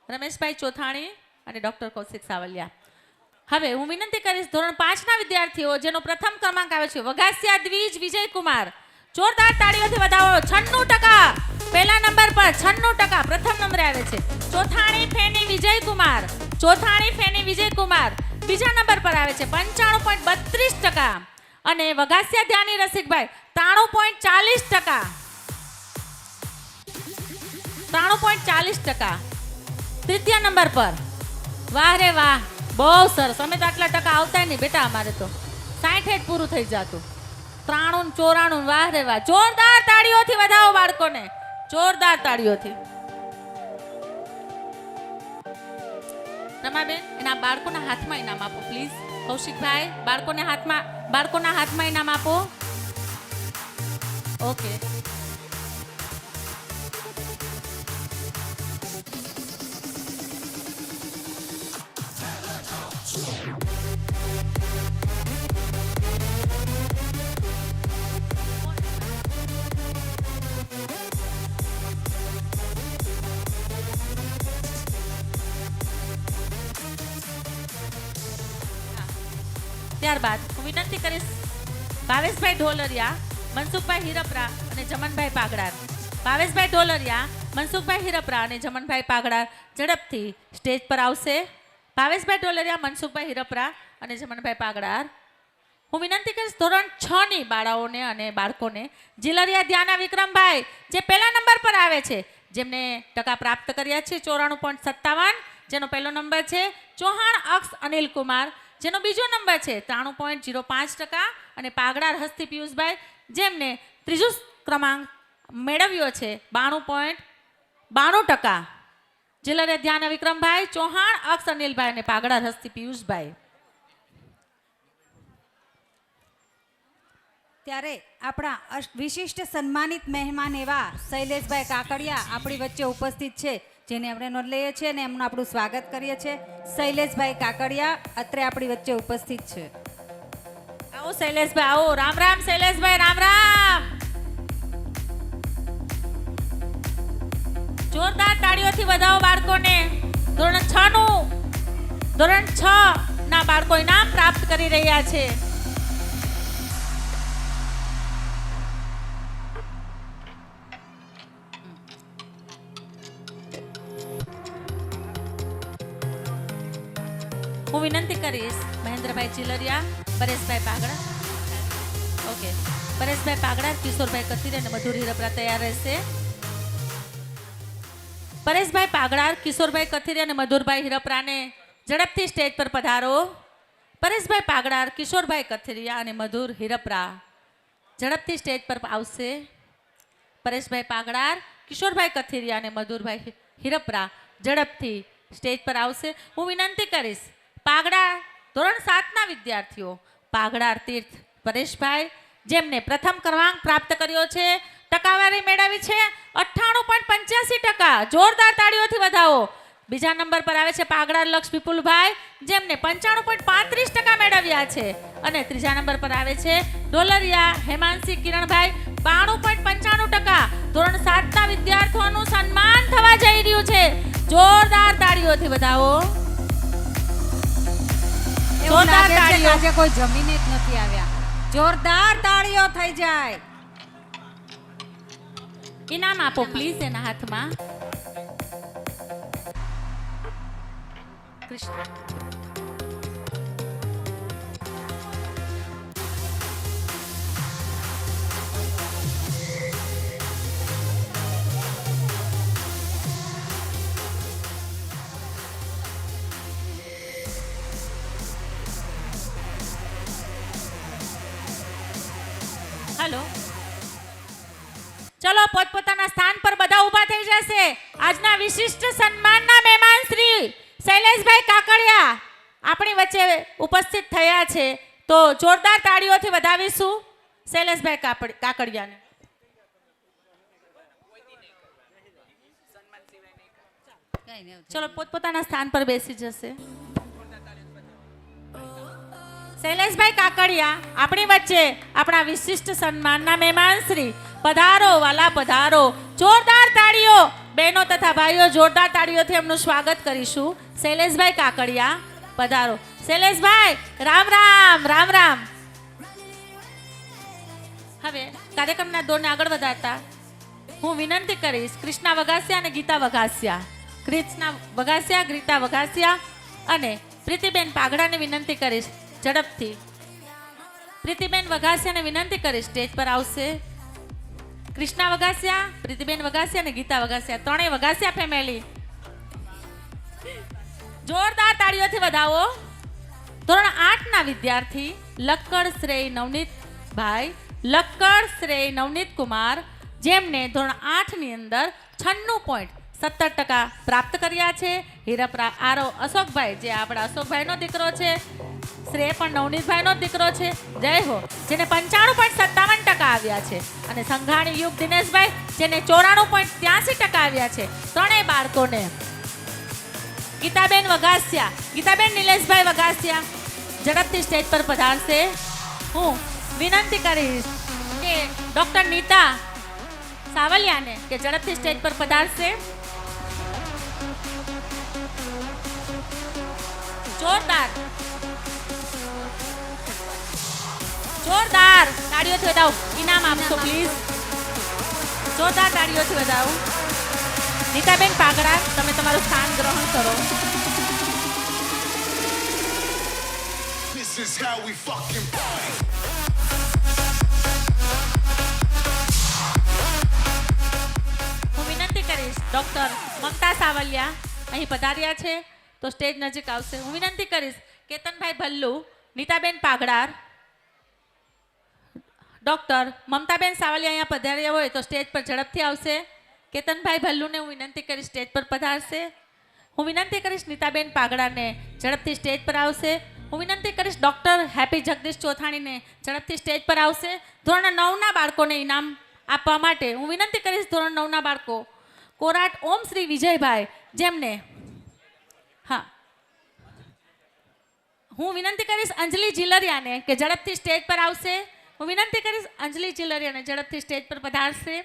રમેશભાઈ ચોથાણી અને ડોક્ટર કૌશિક સાવલિયા. હવે હું વિનંતી કરીશ ધોરણ 5ના વિદ્યાર્થીઓ જેનો પ્રથમ ક્રમાંક આવે છે વગાસિયા દ્વિજ વિજયકુમાર. જોરદાર તાળીઓથી વધાવો. 96% પહેલા નંબર પર 96% પ્રથમ નંબરે આવે છે. ચોથાણી ફેની વિજયકુમાર, ચોથાણી ફેની વિજયકુમાર બીજા નંબર પર આવે છે 95.32%. અને વગાસિયા ધ્યાની રસિકભાઈ 93.40%, 93.40% તૃતીય નંબર પર. વાહ રે વાહ, બહુ સરસ. અમે તો આટલા ટકા આવતા નહીં બેટા, અમારે તો 60 જ પૂરું થઈ જતું. 93 94. વાહ રે વાહ. જોરદાર તાળીઓથી વધાવો બાળકોને, જોરદાર તાળીઓથી. રમાબેન એના બાળકોના હાથમાં ઇનામ આપો પ્લીઝ. કૌશિકભાઈ બાળકોના હાથમાં ઇનામ આપો. ઓકે. ત્યારબાદ હું વિનંતી કરીશ ભાવેશભાઈ ઢોલરિયા, મનસુખભાઈ હિરપરા અને જમનભાઈ પાગડાર. ભાવેશભાઈ ઢોલરિયા, મનસુખભાઈ હિરપરા અને જમનભાઈ પાગડાર ઝડપથી સ્ટેજ પર આવશે. ભાવેશભાઈ ઢોલરિયા, મનસુખભાઈ હિરપરા અને જમનભાઈ પાગડાર. હું વિનંતી કરીશ ધોરણ 6ની બાળાઓને અને બાળકોને જીલરિયા ધ્યાના વિક્રમભાઈ જે પહેલા નંબર પર આવે છે, જેમને ટકા પ્રાપ્ત કર્યા છે 94.57, જેનો પહેલો નંબર છે. ચૌહાણ અક્ષ અનિલ કુમાર જેનો બીજો નંબર છે 93.05%. અને પાગડાર હસ્તી પિયુષભાઈ જેમને ત્રીજો ક્રમાંક મેળવ્યો છે 92.92%. જીલરિયા ધ્યાના વિક્રમભાઈ, ચૌહાણ અક્ષ અનિલભાઈ અને પાગડાર હસ્તી પિયુષભાઈ. ત્યારે આપણા વિશિષ્ટ સન્માનિત મહેમાન એવા શૈલેષભાઈ કાકડિયા આપણી વચ્ચે ઉપસ્થિત છે, જેને આપણે નોંધ લઈએ છીએ અને એમનું આપણું સ્વાગત કરીએ છીએ. શૈલેષભાઈ કાકડિયા અત્રે આપણી વચ્ચે ઉપસ્થિત છે. આવો શૈલેષભાઈ, આવો. રામ રામ શૈલેષભાઈ, રામ રામ. જોરદાર તાળીઓથી વધાવો બાળકોને. ધોરણ 6ના બાળકો ઇનામ પ્રાપ્ત કરી રહ્યા છે. હું વિનંતી કરીશ મહેન્દ્રભાઈ ચિલરિયા, પરેશભાઈ પાગડા. ઓકે, પરેશભાઈ પાગડા, કિશોરભાઈ કથિરી અને મધુર હિરપરા તૈયાર રહેશે. પરેશભાઈ પાગડા, કિશોરભાઈ કથિરી અને મધુરભાઈ હિરપરાને ઝડપથી સ્ટેજ પર પધારો. પરેશભાઈ પાગડા, કિશોરભાઈ કથિરિયા અને મધુર હિરપરા ઝડપથી સ્ટેજ પર આવશે. પરેશભાઈ પાગડા, કિશોરભાઈ કથિરિયા અને મધુરભાઈ હિરપરા ઝડપથી સ્ટેજ પર આવશે. હું વિનંતી કરીશ પાગડા ધોરણ 7ના વિદ્યાર્થીઓ પાગડા તીર્થ પરેશભાઈ જેમને પ્રથમ ક્રમાંક પ્રાપ્ત કર્યો છે, ટકાવારી મેળવી છે 98.85%. જોરદાર તાળીઓથી વધાવો. બીજા નંબર પર આવે છે પાગડા લક્ષ વિપુલભાઈ, જેમને 95.35% મેળવ્યા છે. અને ત્રીજા નંબર પર આવે છે ડોલરિયા હેમાંશી કિરણભાઈ, 92.95%. ધોરણ 7 ના વિદ્યાર્થીઓનું સન્માન થવા જઈ રહ્યું છે. જોરદાર તાળીઓથી વધાવો. એવું જોરદાર લાગે છે કે તાળીઓ. આજે કોઈ જમીને જ નથી આવ્યા. જોરદાર તાળીઓ થઈ જાય. ઇનામ આપો પ્લીઝ એના હાથમાં. કૃષ્ણ. હેલો, ચલો પોતપોતાના સ્થાન પર બધા ઊભા થઈ જશે. આજના વિશિષ્ટ સન્માનના મહેમાન શ્રી શૈલેષભાઈ કાકડિયા આપણી વચ્ચે ઉપસ્થિત થયા છે, તો જોરદાર તાળીઓથી વધાવીશું શૈલેષભાઈ કાકડિયાને. ચલો પોતપોતાના સ્થાન પર બેસી જશે. શૈલેષભાઈ કાકડિયા આપણી વચ્ચે આપણા વિશિષ્ટ સન્માનના મહેમાન શ્રી. પધારો વાલા પધારો. જોરદાર તાળીઓ બહેનો તથા ભાઈઓ, જોરદાર તાળીઓથી એમનું સ્વાગત કરીશું. શૈલેષભાઈ કાકડિયા પધારો. શૈલેષભાઈ રામ રામ. રામ રામ. હવે કાર્યક્રમના દોરને આગળ વધારતા હું વિનંતી કરીશ કૃષ્ણા વઘાસિયા અને ગીતા વઘાસિયા, કૃષ્ણા વઘાસિયા, ગીતા વઘાસિયા અને પ્રીતિબેન પાગડાને વિનંતી કરીશ ઝડપથી. પ્રીતિબેન વઘાસિયાને વિનંતી કરીશ સ્ટેજ પર આવશે. કૃષ્ણા વઘાસિયા, પ્રીતિબેન વઘાસિયા અને ગીતા વઘાસિયા, ત્રણેય વઘાસિયા ફેમિલી. જોરદાર તાળીઓથી વધાવો. ધોરણ 8 ના વિદ્યાર્થી લક્કડ શ્રેય નવનીતભાઈ, લક્કડ શ્રેય નવનીત કુમાર, જેમને ધોરણ 8 ની અંદર 96.70% પ્રાપ્ત કર્યા છે. હીરા આરો અશોકભાઈ, જે આપણા અશોકભાઈનો દીકરો છે, શ્રેય પણ નવનીતભાઈનો જ દીકરો છે, જય હો, જેને 95.57% આવ્યા છે. અને સંઘાણી યુગ દિનેશભાઈ, જેને 94.83% આવ્યા છે. ત્રણેય બાળકોને ગીતાબેન વઘાસિયા, ગીતાબેન નિલેશભાઈ વઘાસિયા ઝડપથી સ્ટેજ પર પધારશે. હું વિનંતી કરીશ કે ડોક્ટર નીતા સાવલિયાને કે ઝડપથી સ્ટેજ પર પધારશે. જોરદાર જોરદાર તાળીઓથી વધાવો. ઇનામ આપશો પ્લીઝ. જોરદાર તાળીઓથી વધાવો. નીતાબેન પાગડા, તમે તમારું સ્થાન ગ્રહણ કરો. This is how we fucking party. હું વિનંતી કરીશ ડોક્ટર મમતા સાવલિયા અહીં પધાર્યા છે તો સ્ટેજ નજીક આવશે. હું વિનંતી કરીશ કેતનભાઈ ભલ્લુ, નીતાબેન પાગડાર, ડોક્ટર મમતાબેન સાવલિયા અહીંયા પધાર્યા હોય તો સ્ટેજ પર ઝડપથી આવશે. કેતનભાઈ ભલ્લુને હું વિનંતી કરીશ સ્ટેજ પર પધારશે. હું વિનંતી કરીશ નીતાબેન પાગડાને ઝડપથી સ્ટેજ પર આવશે. હું વિનંતી કરીશ ડોક્ટર હેપી જગદીશ ચોથાણીને ઝડપથી સ્ટેજ પર આવશે. ધોરણ 9 ના બાળકોને ઇનામ આપવા માટે હું વિનંતી કરીશ ધોરણ 9 ના બાળકો કોરાટ ઓમ શ્રી વિજયભાઈ, જેમને હું વિનંતી કરીશ અંજલિ જીલરિયાને કે ઝડપથી સ્ટેજ પર આવશે. હું વિનંતી કરીશ અંજલિ જીલરિયાને ઝડપથી સ્ટેજ પર પધારશે.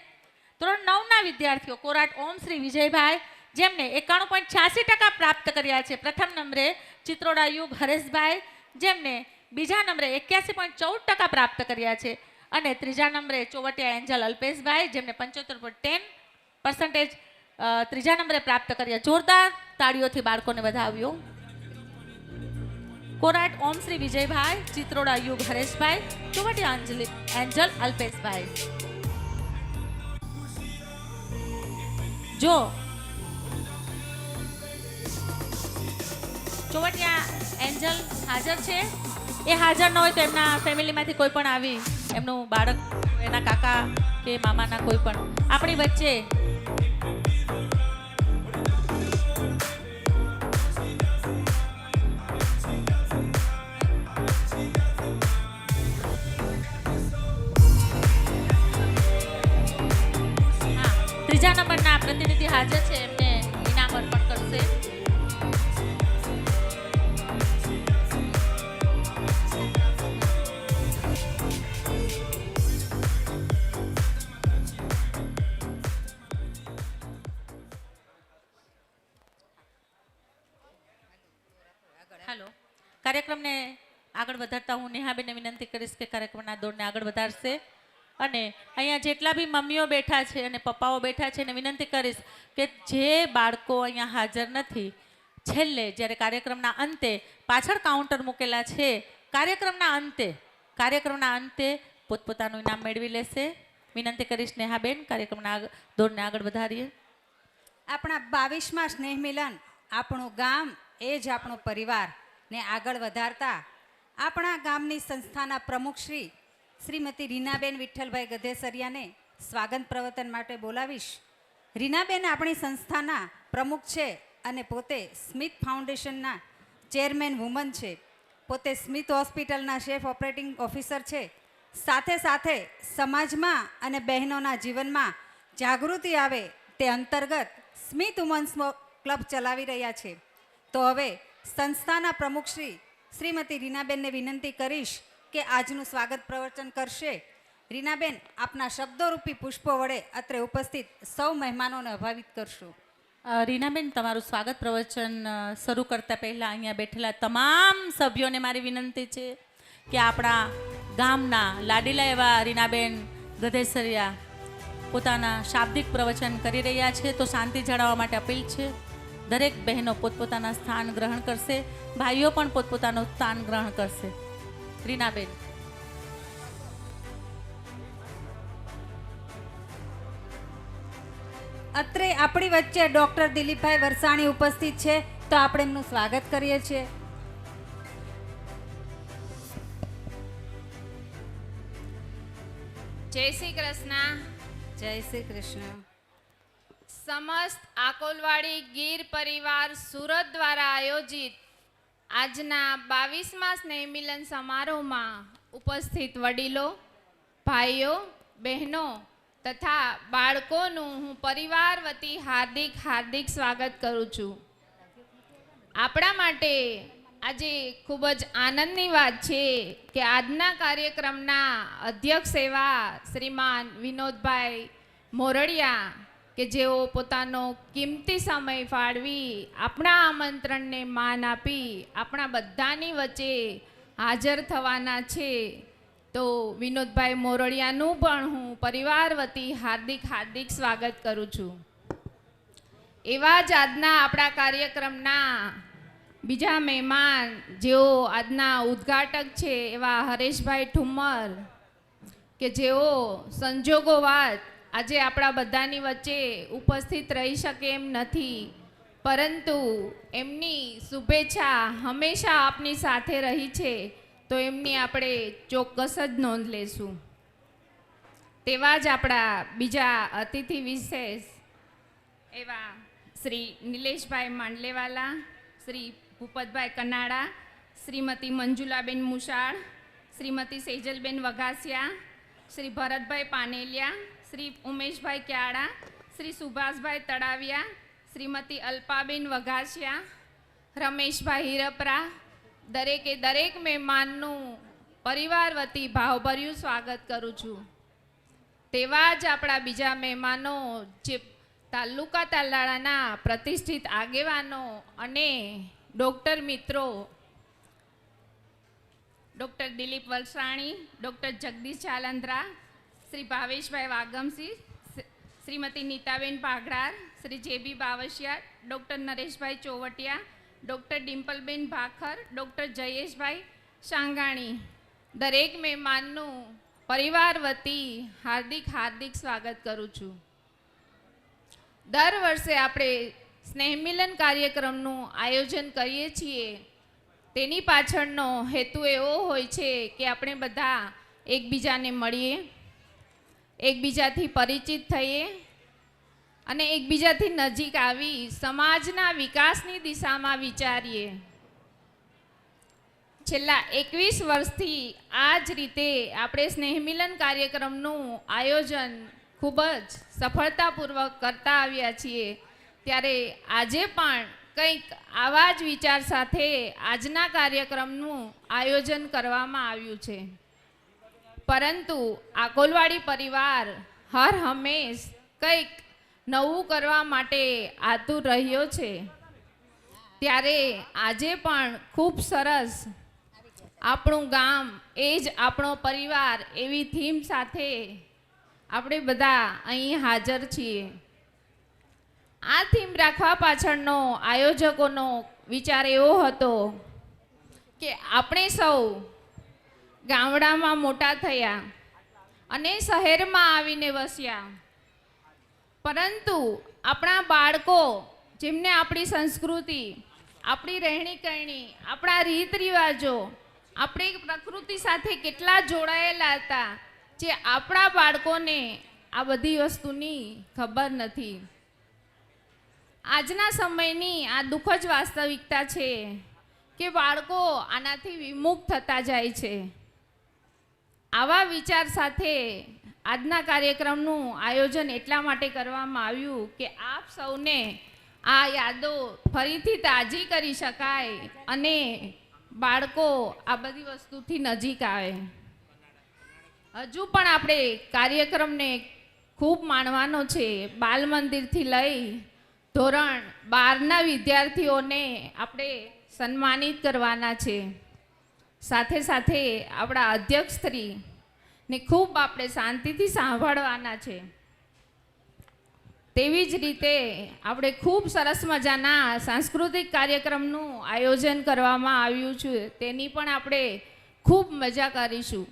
ધોરણ 9 ના વિદ્યાર્થીઓ કોરાટ ઓમ શ્રી વિજયભાઈ, જેમને 91.86% પ્રાપ્ત કર્યા છે. પ્રથમ નંબરે ચિત્રોડા યુગ હરેશભાઈ, જેમને બીજા નંબરે 81.14% પ્રાપ્ત કર્યા છે. અને ત્રીજા નંબરે ચોવટિયા એન્જલ અલ્પેશભાઈ, જેમને 75.10% ત્રીજા નંબરે પ્રાપ્ત કર્યા. જોરદાર તાળીઓથી બાળકોને વધાવ્યો. કોરાટ ઓમ શ્રી વિજયભાઈ, ચિત્રોડા યુગ હરેશભાઈ, ચોવટિયા એન્જલ અલ્પેશભાઈ. જો ચોવટિયા એન્જલ હાજર છે, એ હાજર ન હોય તો એમના ફેમિલીમાંથી કોઈ પણ આવી એમનું બાળક, એના કાકા કે મામાના કોઈ પણ આપણી વચ્ચે ત્રીજા નંબરના પ્રતિનિધિ હાજર છે, એમને ઇનામ અર્પણ કરશે. કાર્યક્રમને આગળ વધારતા હું નેહાબેનને વિનંતી કરીશ કે કાર્યક્રમના દોરને આગળ વધારશે. અને અહીંયા જેટલા બી મમ્મીઓ બેઠા છે અને પપ્પાઓ બેઠા છે એને વિનંતી કરીશ કે જે બાળકો અહીંયા હાજર નથી, છેલ્લે જ્યારે કાર્યક્રમના અંતે પાછળ કાઉન્ટર મૂકેલા છે, કાર્યક્રમના અંતે પોતપોતાનું ઇનામ મેળવી લેશે. વિનંતી કરીશ નેહાબેન, કાર્યક્રમના દોરને આગળ વધારીએ. આપણા 22મા સ્નેહ મિલન, આપણું ગામ એ જ આપણો પરિવાર ને આગળ વધારતા આપણા ગામની સંસ્થાના પ્રમુખ શ્રીમતી રીનાબેન વિઠ્ઠલભાઈ ગધેસરિયાને સ્વાગત પ્રવચન માટે બોલાવીશ. રીનાબેન આપણી સંસ્થાના પ્રમુખ છે અને પોતે સ્મિથ ફાઉન્ડેશનના ચેરમેન વુમન છે. પોતે સ્મિથ હોસ્પિટલના શેફ ઓપરેટિંગ ઓફિસર છે. સાથે સાથે સમાજમાં અને બહેનોના જીવનમાં જાગૃતિ આવે તે અંતર્ગત સ્મિથ વુમન્સ ક્લબ ચલાવી રહ્યા છે. તો હવે સંસ્થાના પ્રમુખ શ્રીમતી રીનાબેનને વિનંતી કરીશ કે આજનું સ્વાગત પ્રવચન કરશે. રીનાબેન, આપના શબ્દોરૂપી પુષ્પો વડે અત્રે ઉપસ્થિત સૌ મહેમાનોને અભાવિત કરશો. રીનાબેન, તમારું સ્વાગત પ્રવચન શરૂ કરતા પહેલાં અહીંયા બેઠેલા તમામ સભ્યોને મારી વિનંતી છે કે આપણા ગામના લાડીલા એવા રીનાબેન ગધેસરિયા પોતાના શાબ્દિક પ્રવચન કરી રહ્યા છે, તો શાંતિ જાળવવા માટે અપીલ છે. દરેક બહેનો પોતપોતાના સ્થાન ગ્રહણ કરશે, ભાઈઓ પણ પોતપોતાનું સ્થાન ગ્રહણ કરશે. રીનાબેન. અત્રે આપણી વચ્ચે ડૉક્ટર દિલીપભાઈ વરસાણી ઉપસ્થિત છે, તો આપણે એમનું સ્વાગત કરીએ છીએ. જય શ્રી કૃષ્ણ. જય શ્રી કૃષ્ણ. સમસ્ત આકોલવાડી ગીર પરિવાર સુરત દ્વારા આયોજિત આજના 22મા સ્નેહ મિલન સમારોહમાં ઉપસ્થિત વડીલો, ભાઈઓ, બહેનો તથા બાળકોનું હું પરિવાર વતી હાર્દિક સ્વાગત કરું છું. આપણા માટે આજે ખૂબ જ આનંદની વાત છે કે આજના કાર્યક્રમના અધ્યક્ષ એવા શ્રીમાન વિનોદભાઈ મોરડિયા કે જેઓ પોતાનો કિંમતી સમય ફાળવી આપણા આમંત્રણને માન આપી આપણા બધાની વચ્ચે હાજર થવાના છે, તો વિનોદભાઈ મોરડિયાનું પણ હું પરિવાર વતી હાર્દિક સ્વાગત કરું છું. એવા જ આજના આપણા કાર્યક્રમના બીજા મહેમાન જેઓ આજના ઉદ્ઘાટક છે એવા હરેશભાઈ ઠુમ્મર કે જેઓ સંજોગોવાત આજે આપણા બધાની વચ્ચે ઉપસ્થિત રહી શકે એમ નથી, પરંતુ એમની શુભેચ્છા હંમેશા આપની સાથે રહી છે, તો એમની આપણે ચોક્કસ જ નોંધ લેશું. તેવા જ આપણા બીજા અતિથિ વિશેષ એવા શ્રી નિલેશભાઈ માંડલેવાલા, શ્રી ભૂપતભાઈ કનાડા, શ્રીમતી મંજુલાબેન મુશાળ, શ્રીમતી સેજલબેન વઘાસિયા, શ્રી ભરતભાઈ પાનેલિયા, શ્રી ઉમેશભાઈ ક્યાડા, શ્રી સુભાષભાઈ તળાવિયા, શ્રીમતી અલ્પાબેન વઘાસિયા, રમેશભાઈ હિરપરા, દરેક મહેમાનનું પરિવાર વતી ભાવભર્યું સ્વાગત કરું છું. તેવા જ આપણા બીજા મહેમાનો જે તાલુકા તાલાળાના પ્રતિષ્ઠિત આગેવાનો અને ડૉક્ટર મિત્રો, doctor Dilip Valsani, doctor Jagdish Chalandra, Shri Bhaveshbhai Vagamsinh, Shrimati Nitaben Paghdar, Shri J B Bavsiya, doctor Nareshbhai Chovatiya, doctor Dimpalben Bhakhar, doctor Jayeshbhai Shangani, દરેક મહેમાનનું પરિવાર વતી હાર્દિક સ્વાગત કરું છું. દર વર્ષે આપણે સ્નેહમિલન કાર્યક્રમનું આયોજન કરીએ છીએ, તેની પાછળનો હેતુ એવો હોય છે કે આપણે બધા એકબીજાને મળીએ, એકબીજાથી પરિચિત થઈએ અને એકબીજાથી નજીક આવી સમાજના વિકાસની દિશામાં વિચારીએ. છેલ્લા 21 વર્ષથી આ જ રીતે આપણે સ્નેહમિલન કાર્યક્રમનું આયોજન ખૂબ જ સફળતાપૂર્વક કરતા આવ્યા છીએ, ત્યારે આજે પણ કંઈક આવા જ વિચાર સાથે આજના કાર્યક્રમનું આયોજન કરવામાં આવ્યું છે. પરંતુ આકોલવાડી પરિવાર હર હંમેશ કંઈક નવું કરવા માટે આતુર રહ્યો છે, ત્યારે આજે પણ ખૂબ સરસ આપણું ગામ એ જ આપણો પરિવાર એવી થીમ સાથે આપણે બધા અહીં હાજર છીએ. આ થીમ રાખવા પાછળનો આયોજકોનો વિચાર એવો હતો કે આપણે સૌ ગામડામાં મોટા થયા અને શહેરમાં આવીને વસ્યા, પરંતુ આપણા બાળકો જેમને આપણી સંસ્કૃતિ, આપણી રહેણી કરણી, આપણા રીત રિવાજો, આપણી પ્રકૃતિ સાથે કેટલા જોડાયેલા હતા, જે આપણા બાળકોને આ બધી વસ્તુની ખબર નથી. આજના સમયની આ દુઃખદ વાસ્તવિકતા છે કે બાળકો આનાથી વિમુખ થતા જાય છે. આવા વિચાર સાથે આજના કાર્યક્રમનું આયોજન એટલા માટે કરવામાં આવ્યું કે આપ સૌને આ યાદો ફરીથી તાજી કરી શકાય અને બાળકો આ બધી વસ્તુથી નજીક આવે. હજુ પણ આપણે કાર્યક્રમને ખૂબ માણવાનો છે. બાલ મંદિરથી લઈ ધોરણ 12ના વિદ્યાર્થીઓને આપણે સન્માનિત કરવાના છે. સાથે સાથે આપણા અધ્યક્ષશ્રીને ખૂબ આપણે શાંતિથી સાંભળવાના છે. તેવી જ રીતે આપણે ખૂબ સરસ મજાના સાંસ્કૃતિક કાર્યક્રમનું આયોજન કરવામાં આવ્યું છે, તેની પણ આપણે ખૂબ મજા કરીશું.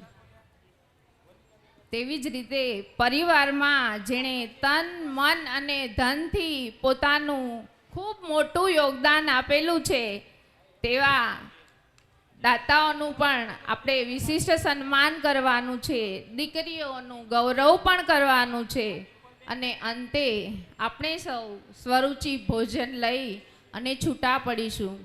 તેવી જ રીતે પરિવારમાં જેણે તન, મન અને ધનથી પોતાનું ખૂબ મોટું યોગદાન આપેલું છે તેવા દાતાઓનું પણ આપણે વિશિષ્ટ સન્માન કરવાનું છે, દીકરીઓનું ગૌરવ પણ કરવાનું છે અને અંતે આપણે સૌ સ્વરૂચિ ભોજન લઈ અને છૂટા પડીશું.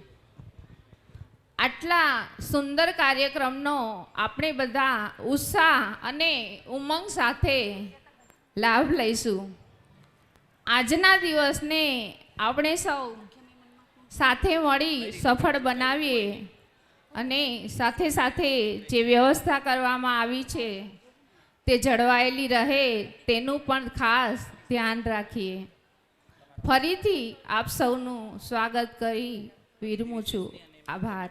આટલા સુંદર કાર્યક્રમનો આપણે બધા ઉત્સાહ અને ઉમંગ સાથે લાભ લઈશું. આજના દિવસને આપણે સૌ સાથે મળી સફળ બનાવીએ અને સાથે સાથે જે વ્યવસ્થા કરવામાં આવી છે તે જળવાયેલી રહે તેનું પણ ખાસ ધ્યાન રાખીએ. ફરીથી આપ સૌનું સ્વાગત કરી વિરમું છું. આભાર.